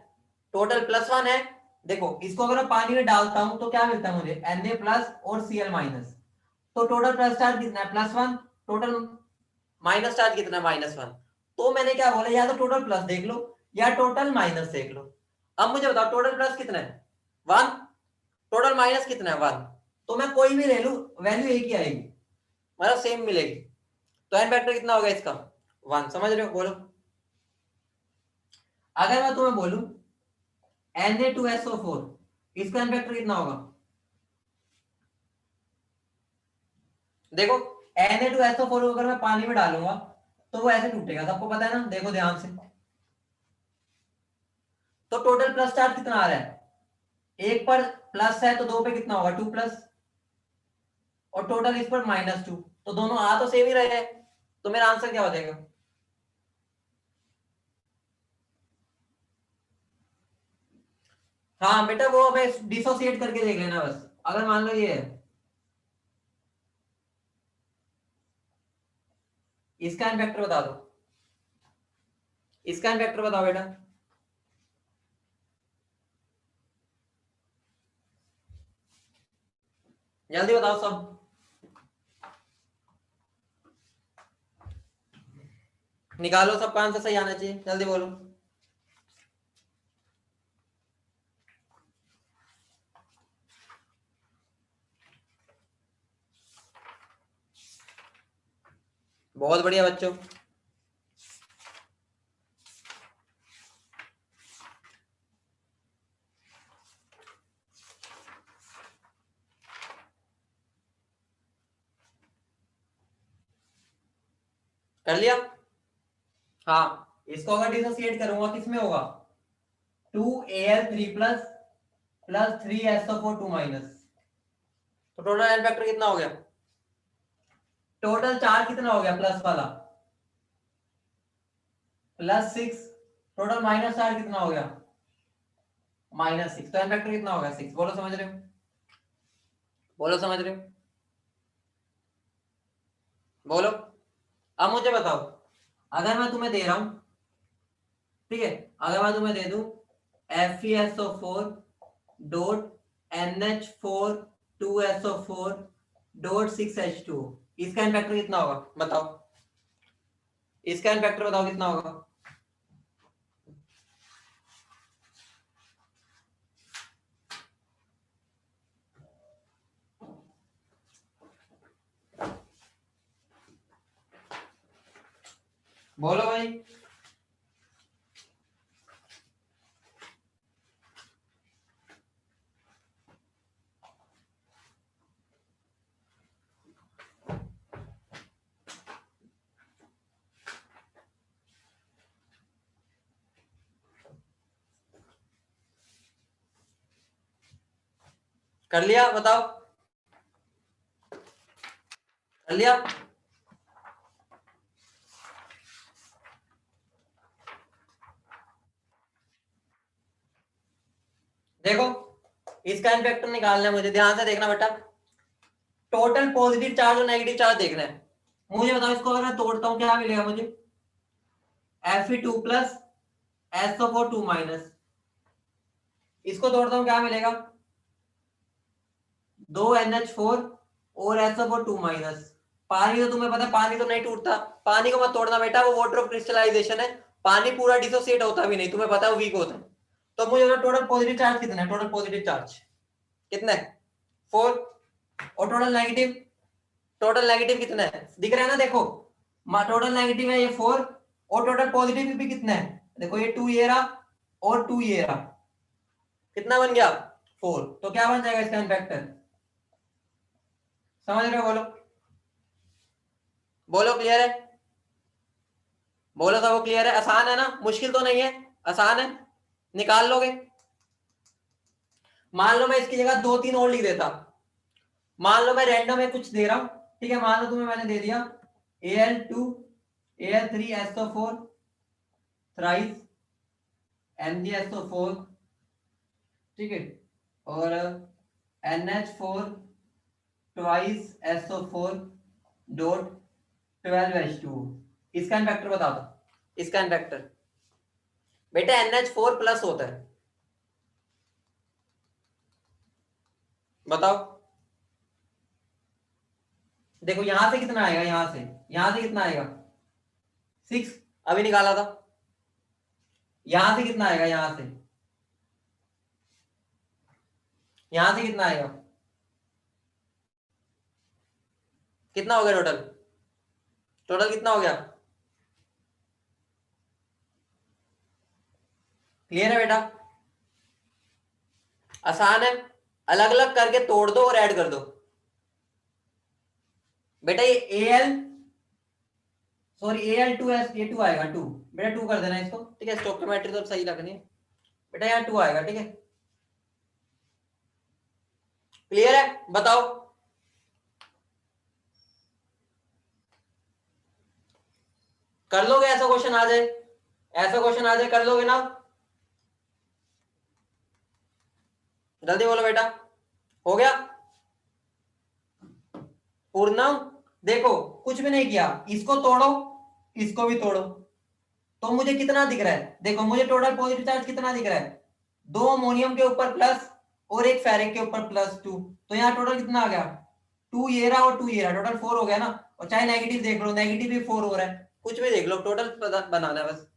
S1: टोटल +1 है। देखो इसको अगर मैं पानी में डालता हूं तो क्या मिलता है मुझे? Na प्लस और Cl माइनस, तो टोटल प्लस चार्ज कितना है? +1। टोटल माइनस चार्ज कितना है? -1। तो मैंने क्या बोला, या तो टोटल प्लस देख लो या टोटल माइनस देख लो। अब मुझे बताओ टोटल प्लस कितना है? 1। टोटल माइनस कितना है? 1। तो मैं कोई भी ले लूं वैल्यू एक ही आएगी, मतलब सेम मिलेगी, तो एन फैक्टर कितना होगा इसका? 1। समझ रहे हो? बोलो। अगर मैं तुम्हें बोलूं Na2SO4, इसका एन फैक्टर कितना होगा? देखो Na2SO4 अगर मैं पानी में डालूंगा तो वो ऐसे टूटेगा, सबको पता है ना, देखो ध्यान से। तो टोटल प्लस चार्ज कितना आ रहा है? एक पर प्लस है तो दो पे कितना होगा? 2 प्लस। और टोटल इस पर -2, तो दोनों आ तो सेम ही रहे हैं, तो मेरा आंसर क्या हो जाएगा? हाँ बेटा वो हमें डिसोसिएट करके देख लेना बस। अगर मान लो ये है, इसका वेक्टर बता दो, इसका वेक्टर बताओ बेटा। जल्दी बताओ सब। निकालो, सबका आंसर सही आना चाहिए, जल्दी बोलो। बहुत बढ़िया बच्चों। कर लिया? हाँ, इसको अगर डिसोसिएट करूंगा किसमें होगा? 2Al3 प्लस 3SO4 2-, तो टोटल एन फैक्टर कितना हो गया? टोटल चार्ज कितना हो गया प्लस वाला? +6। टोटल माइनस चार्ज कितना हो गया? -6। तो एन फैक्टर कितना हो गया? 6। बोलो समझ रहे हो? बोलो समझ रहे हो? बोलो। अब मुझे बताओ, अगर मैं तुम्हें दे रहा हूं, ठीक है, अगर मैं तुम्हें दे दूं FeSO4 dot NH4 2SO4 dot 6H2, इसका एन फैक्टर कितना होगा बताओ? इसका एन फैक्टर बताओ कितना होगा? बोलो भाई। कर लिया? बताओ, कर लिया? देखो, इसका एन फैक्टर निकालना है मुझे, ध्यान से देखना बेटा। टोटल पॉजिटिव चार्ज और नेगेटिव चार्ज देखना है मुझे। बताओ, इसको अगर मैं तोड़ता हूं क्या मिलेगा मुझे? Fe2 प्लस SO4 2-, इसको तोड़ता हूं क्या मिलेगा? 2NH4 और SO4 2-। पानी तो तुम्हें पता है, पानी तो नहीं टूटता, पानी को मत तोड़ना बेटा, वो वाटर ऑफ क्रिस्टलाइजेशन है, पानी पूरा डिसोसिएट होता भी नहीं, तुम्हें पता है, वीक होता है। तो मुझे टोटल पॉजिटिव चार्ज कितना है? टोटल पॉजिटिव चार्ज कितना है? 4। और टोटल नेगेटिव कितना है? दिख रहा है ना, देखो, टोटल नेगेटिव है ये 4, और टोटल पॉजिटिव भी कितना है? देखो ये 2 ये रहा और 2 ये रहा, कितना बन गया? 4। तो क्या बन जाएगा इसका फैक्टर? समझ रहे हो? बोलो, बोलो क्लियर है? बोलो सब क्लियर है? आसान है ना, मुश्किल तो नहीं है, आसान है, निकाल लोगे। मान लो मैं इसकी जगह 2-3 और लिख देता, मान लो मैं रैंडम में कुछ दे रहा हूं, ठीक है, मान लो तुम्हें मैंने दे दिया Al2 Al3 SO4 thrice MgSO4, ठीक है, और NH4 twice SO4 dot 12H2, इसका फैक्टर बता दो। इसका फैक्टर बेटा NH4 प्लस होता है, बताओ। देखो यहां से कितना आएगा, यहां से कितना आएगा? 6, अभी निकाला था। यहां से कितना आएगा? यहां से कितना आएगा? कितना हो गया टोटल? टोटल कितना हो गया? क्लियर है बेटा? आसान है, अलग अलग करके तोड़ दो और ऐड कर दो बेटा। ये Al सॉरी Al2S, ये 2 आएगा, 2 बेटा, 2 कर देना इसको, ठीक है, स्टोइकियोमेट्री तो सही रखनी है बेटा, यहाँ 2 आएगा, ठीक है। क्लियर है? बताओ। कर लोगे? ऐसा क्वेश्चन आ जाए, ऐसा क्वेश्चन आ जाए, कर लोगे ना? जल्दी बोलो बेटा, हो गया? पूर्णम देखो, कुछ भी नहीं किया, इसको तोड़ो, इसको भी तोड़ो, तो मुझे कितना दिख रहा है? देखो मुझे टोटल पॉजिटिव चार्ज कितना दिख रहा है? 2 अमोनियम के ऊपर प्लस और 1 फेरिक के ऊपर +2, तो यहाँ टोटल कितना आ गया? 2 ये रहा और 2 ये रहा, टोटल 4 हो गया ना। और चाहे नेगेटिव देख लो, नेगेटिव भी 4 हो रहा है, कुछ भी देख लो, टोटल बनाना है बस।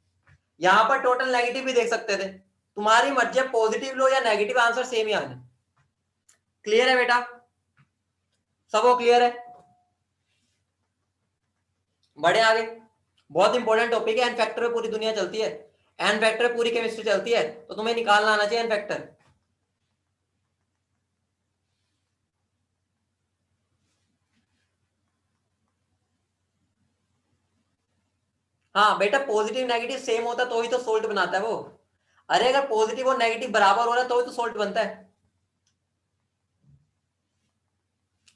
S1: यहाँ पर टोटल नेगेटिव भी देख सकते थे, तुम्हारी मर्जी है, पॉजिटिव लो या नेगेटिव, आंसर सेम ही आना। क्लियर है बेटा? सबको क्लियर है? बढ़े आगे। बहुत इंपॉर्टेंट टॉपिक है, एन फैक्टर में पूरी दुनिया चलती है, एन फैक्टर पूरी केमिस्ट्री चलती है, तो तुम्हें निकालना आना चाहिए एन फैक्टर। हाँ बेटा, पॉजिटिव नेगेटिव सेम होता है तो ही तो सोल्ट बनाता है वो। अरे अगर पॉजिटिव और नेगेटिव बराबर हो रहा है तो ही तो सोल्ट बनता है।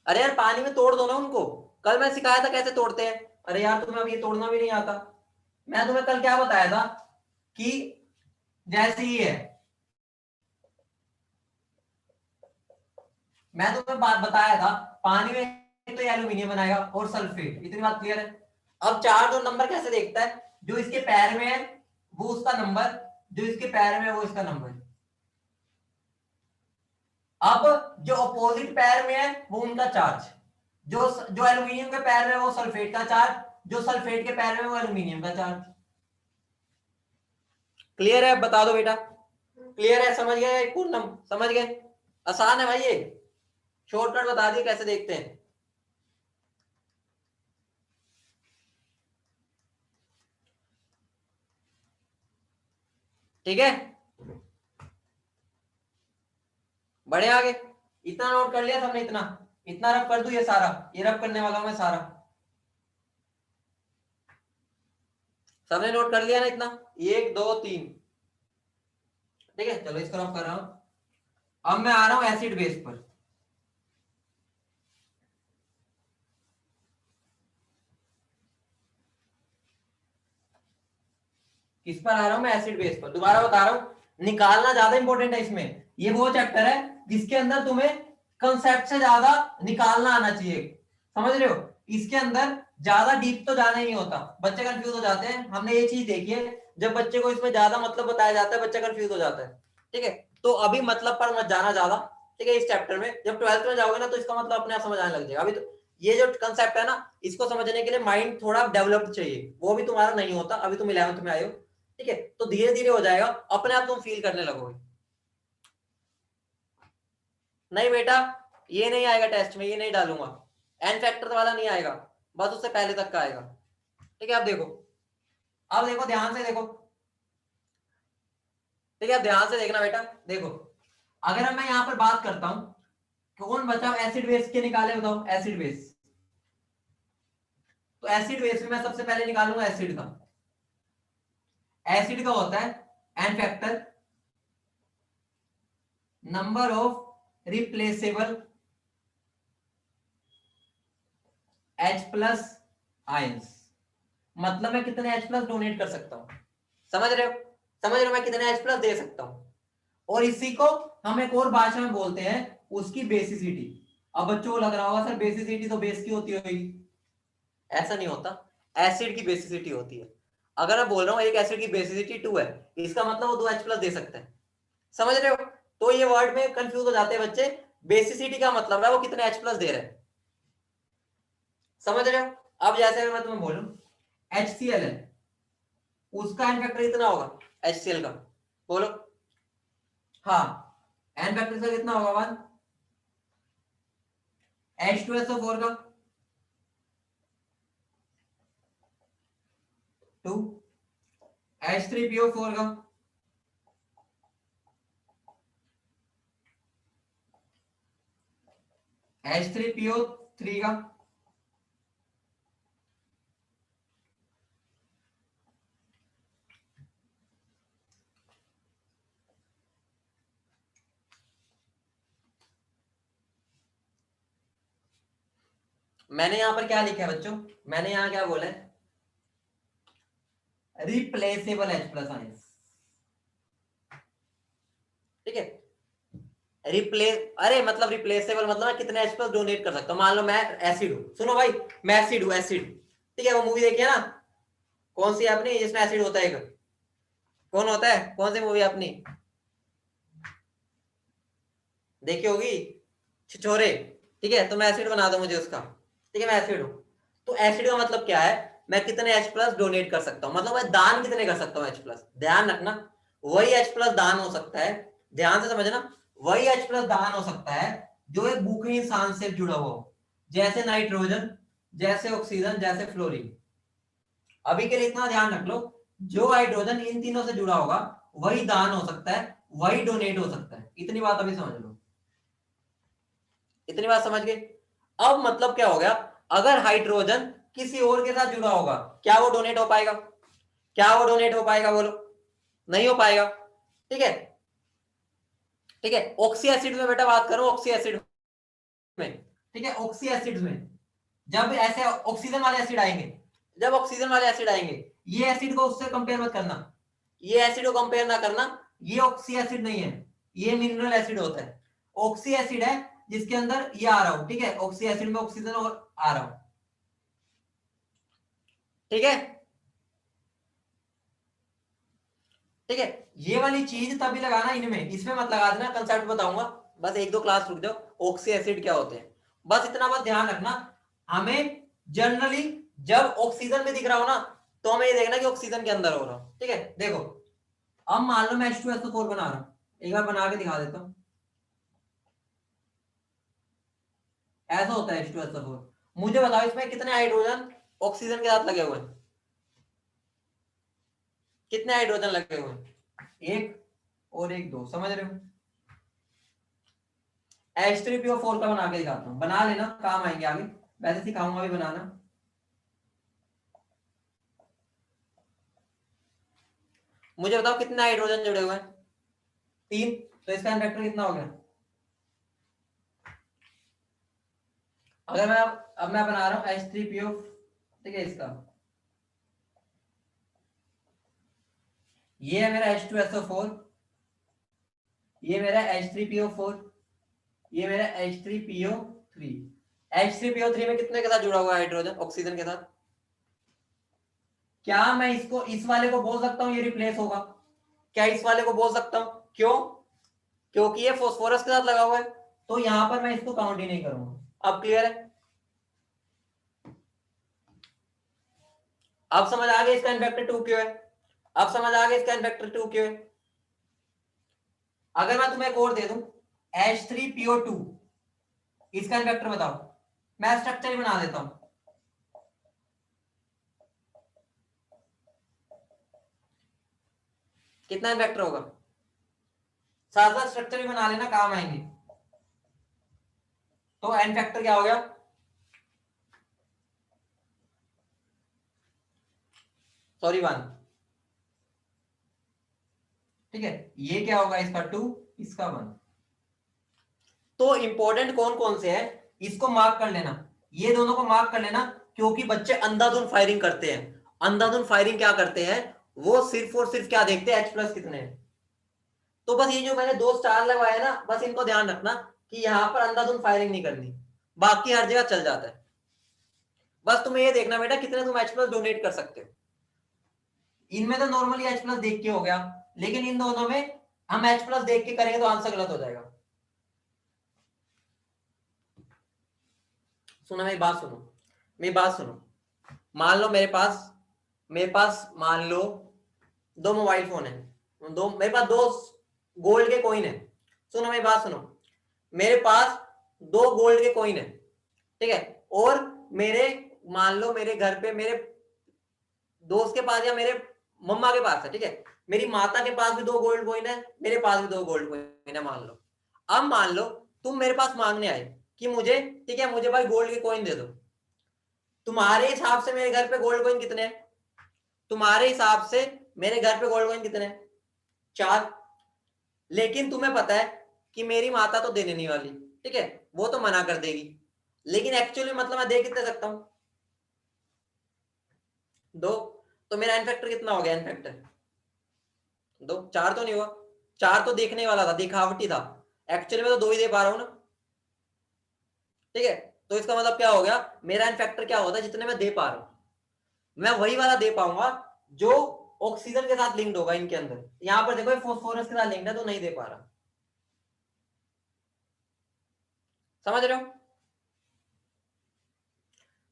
S1: अरे यार पानी में तोड़ दो ना उनको, कल मैं सिखाया था कैसे तोड़ते हैं। अरे यार तुम्हें अब ये तोड़ना भी नहीं आता। मैं तुम्हें कल क्या बताया था कि जैसे ही है, मैं तुम्हें बात बताया था, पानी में तो एल्यूमिनियम बनाएगा और सल्फेट, इतनी बात क्लियर है। अब चार्ज और नंबर कैसे देखता है? जो इसके पैर में है वो उसका नंबर, जो इसके पैर में है वो इसका नंबर। अब जो अपोजिट पैर में है वो उनका चार्ज, जो जो एल्यूमिनियम के पैर में है वो सल्फेट का चार्ज, जो सल्फेट के पैर में है वो एल्यूमिनियम का चार्ज। क्लियर है? बता दो बेटा, क्लियर है? समझ गए पूर्णम? समझ गए? आसान है भाई ये, शॉर्टकट बता दिए कैसे देखते हैं। ठीक है, बढ़े आगे। इतना नोट कर लिया सबने? इतना इतना रब कर दूं? ये सारा, ये रब करने वाला हूं मैं सारा, सबने नोट कर लिया ना इतना? 1 2 3, ठीक है, चलो इसको रब कर रहा हूं। अब मैं आ रहा हूं एसिड बेस पर। किस पर आ रहा हूं मैं? एसिड बेस पर। दोबारा बता रहा हूं, निकालना ज्यादा इंपॉर्टेंट है इसमें। ये वो चैप्टर है जिसके अंदर तुम्हें कंसेप्ट से ज्यादा निकालना आना चाहिए, समझ रहे हो? इसके अंदर ज्यादा डीप तो जाना ही नहीं होता, बच्चे कंफ्यूज हो जाते हैं, हमने ये चीज देखी है। जब बच्चे को इसमें ज्यादा मतलब बताया जाता है, बच्चा कंफ्यूज हो जाता है। ठीक है, तो अभी मतलब पर मत जाना ज्यादा, ठीक है? इस चैप्टर में जब 12th में जाओगे ना तो इसका मतलब अपने आप समझ आने लग जाएगा। अभी तो ये जो कंसेप्ट है ना, इसको समझने के लिए माइंड थोड़ा डेवलप्ड चाहिए, वो भी तुम्हारा नहीं होता, अभी तुम 11th में आए हो। ठीक है, तो धीरे धीरे हो जाएगा, अपने आप तुम फील करने लगोगे। नहीं बेटा, ये नहीं आएगा टेस्ट में, ये नहीं डालूंगा, एन फैक्टर वाला नहीं आएगा, बस उससे पहले तक का आएगा। ठीक है, अब देखो, अब देखो ध्यान से देखो, ठीक है, अब ध्यान से देखना बेटा। देखो, अगर अब मैं यहां पर बात करता हूं, कौन बचा एसिड बेस के निकाले, बताओ एसिड बेस। तो एसिड बेस में मैं सबसे पहले निकालूंगा एसिड का। एसिड का होता है N factor, number of replaceable H+ ions, मतलब मैं कितने H+ डोनेट कर सकता हूं, समझ रहे हो? समझ रहे हो मैं कितने H+ दे सकता हूं? और इसी को हम एक और भाषा में बोलते हैं उसकी बेसिसिटी। अब बच्चों को लग रहा होगा सर बेसिसिटी तो बेस की होती होगी, ऐसा नहीं होता, एसिड की बेसिसिटी होती है। अगर मैं बोल रहा हूं एक एसिड की बेसिसिटी 2 है, इसका मतलब वो 2 H+ दे सकते हैं, समझ रहे हो? तो ये वर्ड में कंफ्यूज हो जाते हैं बच्चे, बेसिसिटी का मतलब है वो कितने H+ दे रहे हैं, समझ रहे हो? अब जैसे मैं तुम्हें बोलूं HCl है, उसका एन फैक्टर कितना होगा HCl का, बोलो। हाँ, एन फैक्टर का कितना होगा? 1। H2SO4 का 2, H3PO4 का, H3PO3 का, मैंने यहां पर क्या लिखा है बच्चों? मैंने यहां क्या बोला है? रिप्लेसेबल H प्लस आयंस, ठीक है। रिप्लेस, अरे मतलब रिप्लेसेबल मतलब मैं कितने H प्लस डोनेट कर सकता हूँ। मान लो मैं एसिड हूँ, सुनो भाई मैं एसिड हूँ, एसिड, ठीक है। वो मूवी देखी है ना, कौन सी आपने, जिसमें एसिड होता है एक, कौन होता है, कौन सी मूवी आपने देखी होगी, छिछोरे, ठीक है। तो मैं एसिड बना दो मुझे उसका, ठीक है, मैं एसिड हूं। तो एसिड का मतलब क्या है, मैं कितने H प्लस डोनेट कर सकता हूं, मतलब मैं दान कितने कर सकता हूं H प्लस। ध्यान रखना, वही H प्लस दान हो सकता है, ध्यान से समझना, वही H प्लस दान हो सकता है जो एक भूखे इंसान से जुड़ा हुआ हो, जैसे नाइट्रोजन, जैसे ऑक्सीजन, जैसे फ्लोरीन। अभी के लिए इतना ध्यान रख लो, जो हाइड्रोजन इन तीनों से जुड़ा होगा वही दान हो सकता है, वही डोनेट हो सकता है। इतनी बात अभी समझ लो, इतनी बात समझ गए। अब मतलब क्या हो गया, अगर हाइड्रोजन किसी और के साथ जुड़ा होगा, क्या वो डोनेट हो पाएगा, क्या वो डोनेट हो पाएगा, बोलो, नहीं हो पाएगा, ठीक है, ठीक है। ऑक्सी एसिड में बेटा बात करो, ऑक्सी एसिड में, ठीक है, ऑक्सी एसिड में जब ऐसे ऑक्सीजन वाले एसिड आएंगे, जब ऑक्सीजन वाले एसिड आएंगे, ये एसिड को उससे कंपेयर मत करना, ये एसिड को कंपेयर ना करना, ये ऑक्सी एसिड नहीं है, ये मिनरल एसिड होता है। ऑक्सी एसिड है जिसके अंदर ये आ रहा हो, ठीक है, ऑक्सी एसिड में ऑक्सीजन और आ रहा हो, ठीक है, ठीक है। ये वाली चीज तभी लगाना इनमें, इसमें मत लगा देना, कंसेप्ट बताऊंगा, बस एक दो क्लास रुक जाओ। ऑक्सी एसिड क्या होते हैं, बस इतना बस ध्यान रखना। हमें जनरली जब ऑक्सीजन में दिख रहा हो ना, तो हमें ये देखना कि ऑक्सीजन के अंदर हो रहा हो, ठीक है। देखो अब मान लो मैं H2SO4 बना रहा हूं, एक बार बना के दिखा देता हूं। ऐसा होता है H2SO4। मुझे बताओ इसमें कितने हाइड्रोजन ऑक्सीजन के साथ लगे हुए हैं, कितने हाइड्रोजन लगे हुए हैं, एक और एक, दो, समझ रहे हो। H3PO4 का बना के दिखाता हूँ, बना लेना, काम आएंगे आगे, वैसे सिखाऊंगा भी बनाना। मुझे बताओ कितने हाइड्रोजन जुड़े हुए हैं, तीन, तो इसका इफेक्टर कितना हो गया। अगर मैं अब मैं बना रहा हूं H3PO, ठीक है, इसका ये है मेरा H2SO4, ये मेरा H3PO4, ये मेरा H3PO3। H3PO3 में कितने के साथ जुड़ा हुआ है हाइड्रोजन, ऑक्सीजन के साथ। क्या मैं इसको, इस वाले को बोल सकता हूं ये रिप्लेस होगा, क्या इस वाले को बोल सकता हूं, क्यों, क्योंकि ये फॉस्फोरस के साथ लगा हुआ है, तो यहां पर मैं इसको काउंट ही नहीं करूंगा। अब क्लियर है, अब समझ आ गया इसका इनफेक्टर 2 क्यों है, अब समझ आ गया इसका इनफेक्टर 2 क्यों है। अगर मैं तुम्हें एक और दे दूं H3PO2, इसका इनफेक्टर बताओ, मैं स्ट्रक्चर ही बना देता हूं, कितना इनफेक्टर होगा, साथ साथ स्ट्रक्चर भी बना लेना, काम आएंगे। तो एन फैक्टर क्या हो गया, सॉरी 1, ठीक है। ये क्या होगा, इसका 2, इसका 1। तो इंपॉर्टेंट कौन कौन से है, इसको मार्क कर लेना, ये दोनों को मार्क कर लेना, क्योंकि बच्चे अंधाधुंध फायरिंग करते हैं। अंधाधुंध फायरिंग क्या करते हैं, वो सिर्फ और सिर्फ क्या देखते हैं, H प्लस कितने हैं। तो बस ये जो मैंने दो स्टार लगवाए ना, बस इनको ध्यान रखना कि यहां पर अंधाधुंध फायरिंग नहीं करनी, बाकी हर जगह चल जाता है। बस तुम्हें ये देखना बेटा कितने तुम H प्लस डोनेट कर सकते हो। इनमें तो नॉर्मली H प्लस देख के हो गया, लेकिन इन दोनों में हम H प्लस देख के करेंगे तो आंसर गलत हो जाएगा। सुनो मेरी बात सुनो, मेरी बात सुनो। मान लो मेरे पास मान लो दो मोबाइल फोन है, दो मेरे पास दो गोल्ड के कॉइन है। सुनो मेरी बात सुनो, मेरे पास दो गोल्ड के कॉइन है, ठीक है। और मेरे, मान लो मेरे घर पे मेरे दोस्त के पास या मेरे मम्मा के पास है, ठीक है। मेरी माता के पास भी दो गोल्ड कॉइन है, मेरे पास भी दो गोल्ड कॉइन है, मान लो। अब मान लो तुम मेरे पास मांगने आए कि मुझे, ठीक है, मुझे भाई गोल्ड के कॉइन दे दो। तुम्हारे हिसाब से मेरे घर पे गोल्ड कॉइन कितने हैं, तुम्हारे हिसाब से मेरे घर पे गोल्ड कॉइन कितने हैं, 4। लेकिन तुम्हें पता है कि मेरी माता तो देने नहीं वाली, ठीक है, वो तो मना कर देगी। लेकिन एक्चुअली मतलब मैं दे कितने सकता हूं, 2। तो मेरा एन फैक्टर कितना हो गया? एन फैक्टर 2, 4 तो नहीं हुआ, 4 तो देखने वाला था, दिखावटी था, एक्चुअली में तो 2 ही दे पा रहा हूं ना, ठीक है। तो इसका मतलब क्या हो गया, मेरा एन फैक्टर क्या होता है, जितने मैं दे पा रहा हूं मैं वही वाला दे पाऊंगा जो ऑक्सीजन के साथ लिंक्ड होगा इनके अंदर। यहां पर देखो फॉस्फोरस के साथ लिंक्ड है तो नहीं दे पा रहा, समझ रहे हो?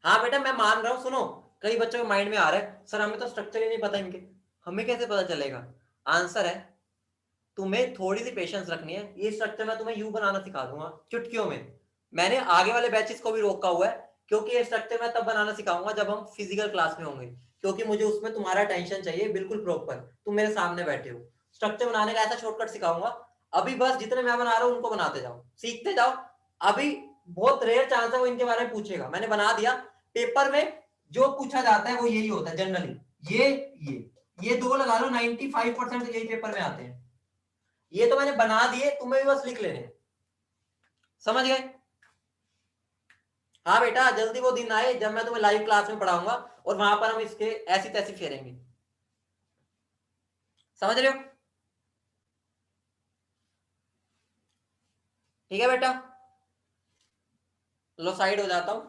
S1: हाँ बेटा मैं मान रहा हूं, सुनो, कई बच्चों के माइंड में आ रहा है सर हमें तो स्ट्रक्चर ही नहीं पता इनके, हमें कैसे पता चलेगा? आंसर है, तुम्हें थोड़ी सी पेशेंस रखनी है, ये स्ट्रक्चर मैं तुम्हें यू बनाना सिखा दूंगा चुटकियों में। मैंने आगे वाले बैचेस को भी रोका हुआ है, क्योंकि ये स्ट्रक्चर मैं तब बनाना सिखाऊंगा जब हम फिजिकल क्लास में होंगे, क्योंकि मुझे उसमें तुम्हारा टेंशन चाहिए बिल्कुल प्रॉपर, तुम मेरे सामने बैठे हो। स्ट्रक्चर बनाने का ऐसा शॉर्टकट सिखाऊंगा, अभी बस जितने मैं बना रहा हूँ उनको बनाते जाओ, सीखते जाओ। अभी बहुत रेयर चांस है वो इनके बारे में पूछेगा, मैंने बना दिया, पेपर में जो पूछा जाता है वो यही होता है जनरली, ये 2 लगा लो, 95% यही पेपर में आते हैं। ये तो मैंने बना दिए, तुम्हें भी बस लिख लेने, समझ गए? हाँ बेटा जल्दी वो दिन आए जब मैं तुम्हें लाइव क्लास में पढ़ाऊंगा और वहां पर हम इसके ऐसी तैसी फेरेंगे, समझ रहे हो? ठीक है बेटा, लो साइड हो जाता हूं।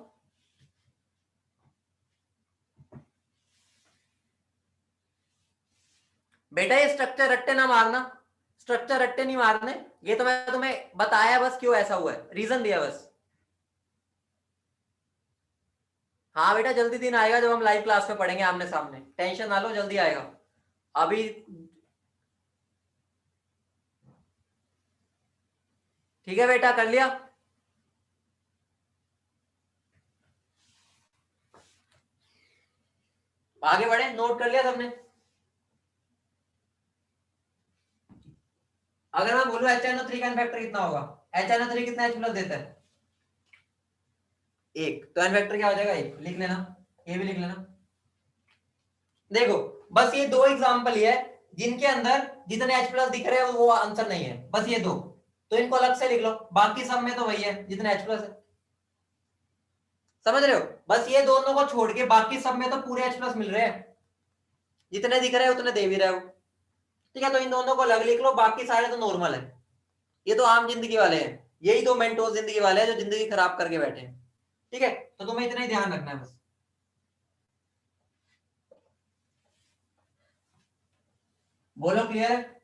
S1: बेटा ये स्ट्रक्चर रट्टे ना मारना, स्ट्रक्चर रट्टे नहीं मारने, ये तो मैं तुम्हें बताया बस क्यों ऐसा हुआ है, रीजन दिया बस। हाँ बेटा जल्दी दिन आएगा जब हम लाइव क्लास में पढ़ेंगे आमने सामने, टेंशन ना लो, जल्दी आएगा। अभी ठीक है बेटा, कर लिया? आगे बढ़े, नोट कर लिया सबने? अगर मैं बोलूं HNO3 का एन फैक्टर कितना होगा, HNO3 कितना H प्लस देता है? 1, तो एन फैक्टर क्या हो जाएगा? 1, लिख लेना, ये भी लिख लेना। देखो बस ये 2 एग्जांपल ही है जिनके अंदर जितने H प्लस दिख रहे हैं वो आंसर नहीं है, बस ये 2, तो इनको अलग से लिख लो, बाकी सब में तो वही है जितने H प्लस है, समझ रहे हो? बस ये दोनों को छोड़ के बाकी सब में तो पूरे H प्लस मिल रहे हैं, जितने दिख रहे हैं उतने दे भी रहे हो, ठीक है। तो इन दोनों को अलग लिख लो, बाकी सारे तो नॉर्मल है, ये तो आम जिंदगी वाले हैं, यही तो मेंटोस जिंदगी वाले हैं जो जिंदगी खराब करके बैठे हैं, ठीक है। तो तुम्हें इतना ही ध्यान रखना है बस। बोलो क्लियर है?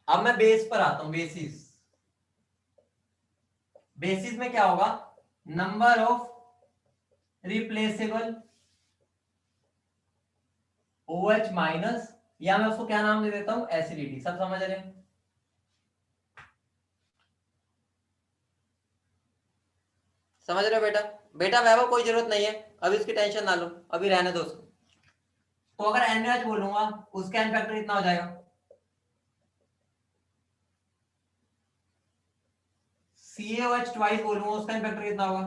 S1: अब मैं बेस पर आता हूं, बेसिस। बेसिस में क्या होगा, number of replaceable OH minus, या मैं उसको क्या नाम दे देता हूं, एसिडिटी। सब समझ रहे हैं? समझ रहे हो बेटा? बेटा वैभव कोई जरूरत नहीं है, अभी उसकी टेंशन ना लो, अभी रहने दो उसको। तो अगर NaOH बोलूंगा उसका एन फैक्टर कितना हो जाएगा? CaOH ट्वाइस बोलूंगा उसका एन फैक्टर कितना होगा?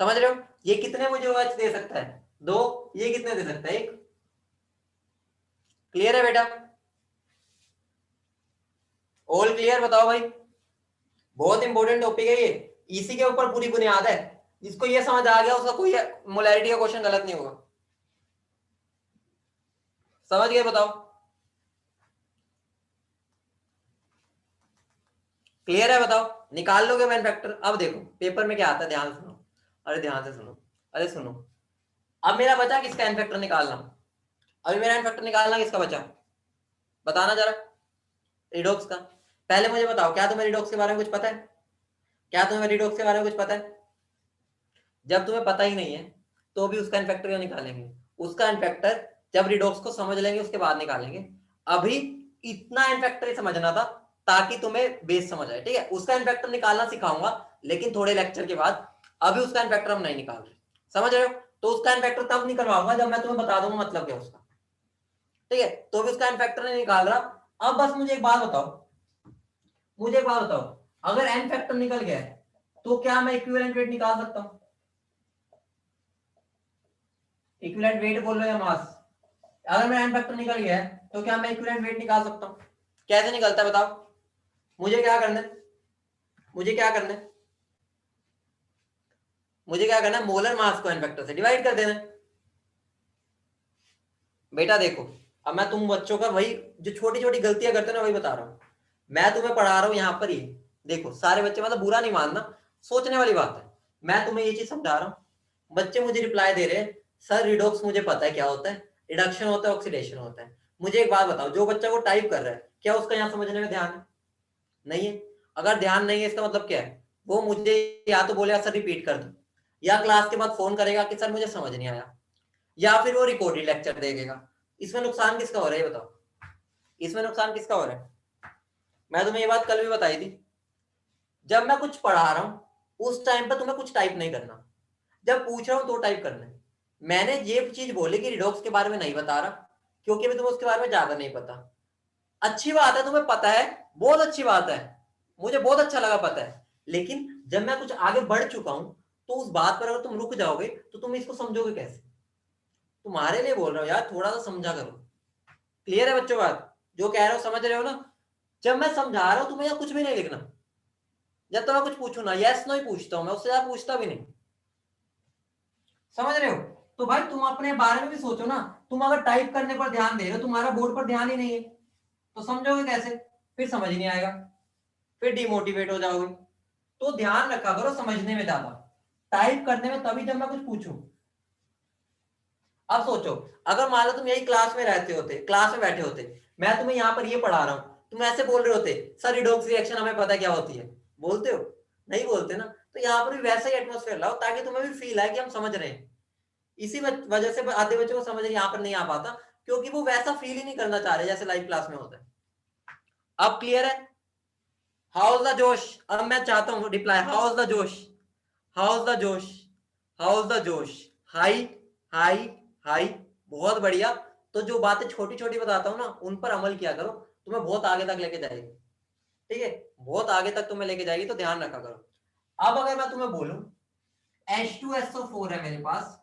S1: समझ रहे हो? ये कितने मुझे OH दे सकता है? 2, ये कितने दे सकता है? 1। क्लियर है बेटा? All clear? बताओ भाई, बहुत इंपॉर्टेंट टॉपिक है ये, इसी के ऊपर पूरी बुनियाद है, जिसको ये समझ आ गया उसका कोई मोलैरिटी का क्वेश्चन गलत नहीं होगा, समझ गए? बताओ क्लियर है? बताओ निकाल लोगे मैन फैक्टर? अब देखो पेपर में क्या आता है, ध्यान से सुनो, अरे ध्यान से सुनो, अरे सुनो। अब मेरा बचा किसका एन फैक्टर निकालना, अभी मेरा एन फैक्टर निकालना किसका बचा, बताना जरा। रिडॉक्स का। पहले मुझे बताओ क्या तुम्हें रिडॉक्स के बारे में कुछ पता है? क्या तुम्हें रिडॉक्स के बारे में कुछ पता है? जब तुम्हें पता ही नहीं है तो भी उसका इनफैक्टर क्यों निकालेंगे? उसका इनफैक्टर जब रिडॉक्स को समझ लेंगे उसके बाद निकालेंगे, अभी इतना इनफैक्टर ही समझना था ताकि तुम्हें बेस समझ आए, ठीक है। उसका इनफैक्टर निकालना सिखाऊंगा लेकिन थोड़े लेक्चर के बाद, अभी उसका इनफैक्टर हम नहीं निकाल रहे, समझ रहे हो? तो उसका इनफैक्टर तब निकलवाऊंगा जब मैं तुम्हें बता दूंगा मतलब क्या उसका, ठीक है। तो भी उसका इनफैक्टर नहीं निकाल रहा। अब बस मुझे एक बात बताओ, मुझे एक बात बताओ, अगर एन फैक्टर निकल गया है तो क्या मैं इक्विवेलेंट वेट निकाल सकता हूं? इक्विवेलेंट वेट बोल लो या मास, अगर मेरा n फैक्टर निकल गया है तो क्या मैं इक्विवेलेंट वेट निकाल सकता हूँ? कैसे निकलता है बताओ? मुझे क्या करना है? मुझे क्या करना है? मुझे क्या करना है? मोलर मास को n फैक्टर से डिवाइड कर देना है। बेटा देखो, अब मैं तुम बच्चों का वही जो छोटी छोटी गलतियां करते हो ना वही बता रहा हूँ। मैं तुम्हें पढ़ा रहा हूँ यहाँ पर, ये देखो सारे बच्चे, मतलब बुरा नहीं मानना, सोचने वाली बात है। मैं तुम्हें ये चीज समझा रहा हूँ, बच्चे मुझे रिप्लाई दे रहे हैं सर रिडॉक्स मुझे पता है क्या होता है, रिडक्शन होता है, ऑक्सीडेशन होता है। मुझे एक बात बताओ, जो बच्चा वो टाइप कर रहा है क्या उसका यहाँ समझने में ध्यान है? नहीं है। अगर ध्यान नहीं है इसका मतलब क्या है? वो मुझे या तो बोलेगा सर रिपीट कर दो, या क्लास के बाद फोन करेगा कि सर मुझे समझ नहीं आया, या फिर वो रिकॉर्डेड लेक्चर देगा। इसमें नुकसान किसका हो रहा है ये बताओ? इसमें नुकसान किसका हो रहा है? मैं तुम्हें ये बात कल भी बताई थी, जब मैं कुछ पढ़ा रहा हूं उस टाइम पर तुम्हें कुछ टाइप नहीं करना, जब पूछ रहा हूं तो टाइप करना है। मैंने ये चीज बोली कि रिडॉक्स के बारे में नहीं बता रहा क्योंकि अभी तुम्हें उसके बारे में ज्यादा नहीं पता। अच्छी बात है तुम्हें पता है, बहुत अच्छी बात है, मुझे बहुत अच्छा लगा पता है, लेकिन जब मैं कुछ आगे बढ़ चुका हूं तो उस बात पर अगर तुम रुक जाओगे तो तुम इसको समझोगे कैसे? तुम्हारे लिए बोल रहा हूं यार, थोड़ा सा समझा करो। क्लियर है बच्चों बात? जो कह रहे हो समझ रहे हो ना? जब मैं समझा रहा हूं तुम्हें यहाँ कुछ भी नहीं लिखना, जब तो मैं कुछ पूछू ना यस नो ही पूछता हूं मैं, उससे ज्यादा पूछता भी नहीं। समझ रहे हो? तो भाई तुम अपने बारे में भी सोचो ना, तुम अगर टाइप करने पर ध्यान दे रहे हो, तुम्हारा बोर्ड पर ध्यान ही नहीं है, तो समझोगे कैसे? फिर समझ नहीं आएगा, फिर डिमोटिवेट हो जाओगे। तो ध्यान रखा करो समझने में ज्यादा, टाइप करने में तभी जब मैं कुछ पूछूं। अब सोचो, अगर मान लो तुम यही क्लास में रहते होते, क्लास में बैठे होते, मैं तुम्हें यहाँ पर ये पढ़ा रहा हूं, तुम ऐसे बोल रहे होते सर रिडॉक्स रिएक्शन हमें पता क्या होती है, बोलते हो? नहीं बोलते ना। तो यहाँ पर भी वैसा ही एटमोस्फेयर लाओ ताकि तुम्हें भी फील आए कि हम समझ रहे हैं। इसी वजह से आधे बच्चों को समझ यहाँ पर नहीं आ पाता, क्योंकि वो वैसा फील ही नहीं करना चाह रहे जैसे लाइव क्लास में होता है। अब क्लियर है? हाउस द जोश, अब मैं चाहता हूँ रिप्लाई, हाउस द जोश, हाउस द जोश, हाउस द जोश, हाई हाई हाई, बहुत बढ़िया। तो जो बातें छोटी छोटी बताता हूँ ना उन पर अमल किया करो, तुम्हें बहुत आगे तक लेके जाएगी। ठीक है, बहुत आगे तक तुम्हें लेके जाएगी, तो ध्यान रखा करो। अब अगर मैं तुम्हें बोलूं H2SO4 है मेरे पास,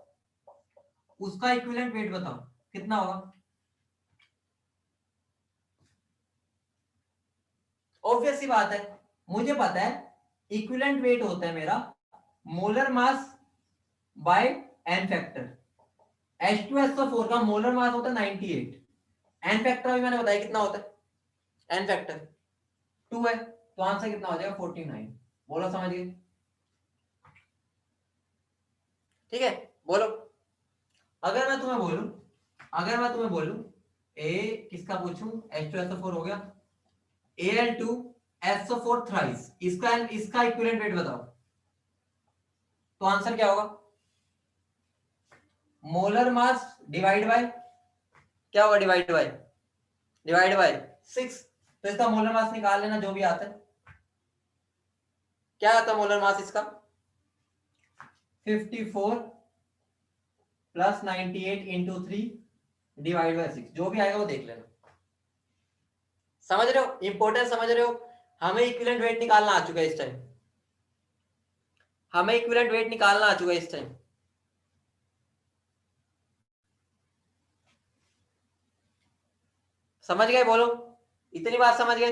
S1: उसका इक्विवेलेंट वेट बताओ कितना होगा? ऑब्वियस सी बात है, मुझे पता है इक्विवेलेंट वेट होता है मेरा molar mass by N factor. H2SO4 का मोलर मास होता है 98, एन फैक्टर भी मैंने बताया कितना होता है, एन फैक्टर 2 है, तो आंसर कितना हो जाएगा 49। बोलो समझ गए? ठीक है, बोलो। अगर मैं तुम्हें बोलूं, अगर मैं तुम्हें बोलूं ए किसका पूछूं, H2SO4 हो गया, Al2SO4 थ्राइस, इसका इक्विवेलेंट वेट बताओ, तो आंसर क्या होगा? मोलर मास डिवाइड बाय क्या होगा? Divide by 6। तो इसका मोलर मास निकाल लेना जो भी आता है। क्या आता है मोलर मास इसका? 54 प्लस 98 इंटू 3 डिवाइड बाय 6, जो भी आएगा वो देख लेना। समझ रहे हो? इंपॉर्टेंट समझ रहे हो? हमें इक्विवेलेंट वेट निकालना आ चुका है इस टाइम, हमें इक्विवेलेंट वेट निकालना आ चुका है इस टाइम। समझ गए? बोलो, इतनी बात समझ गए?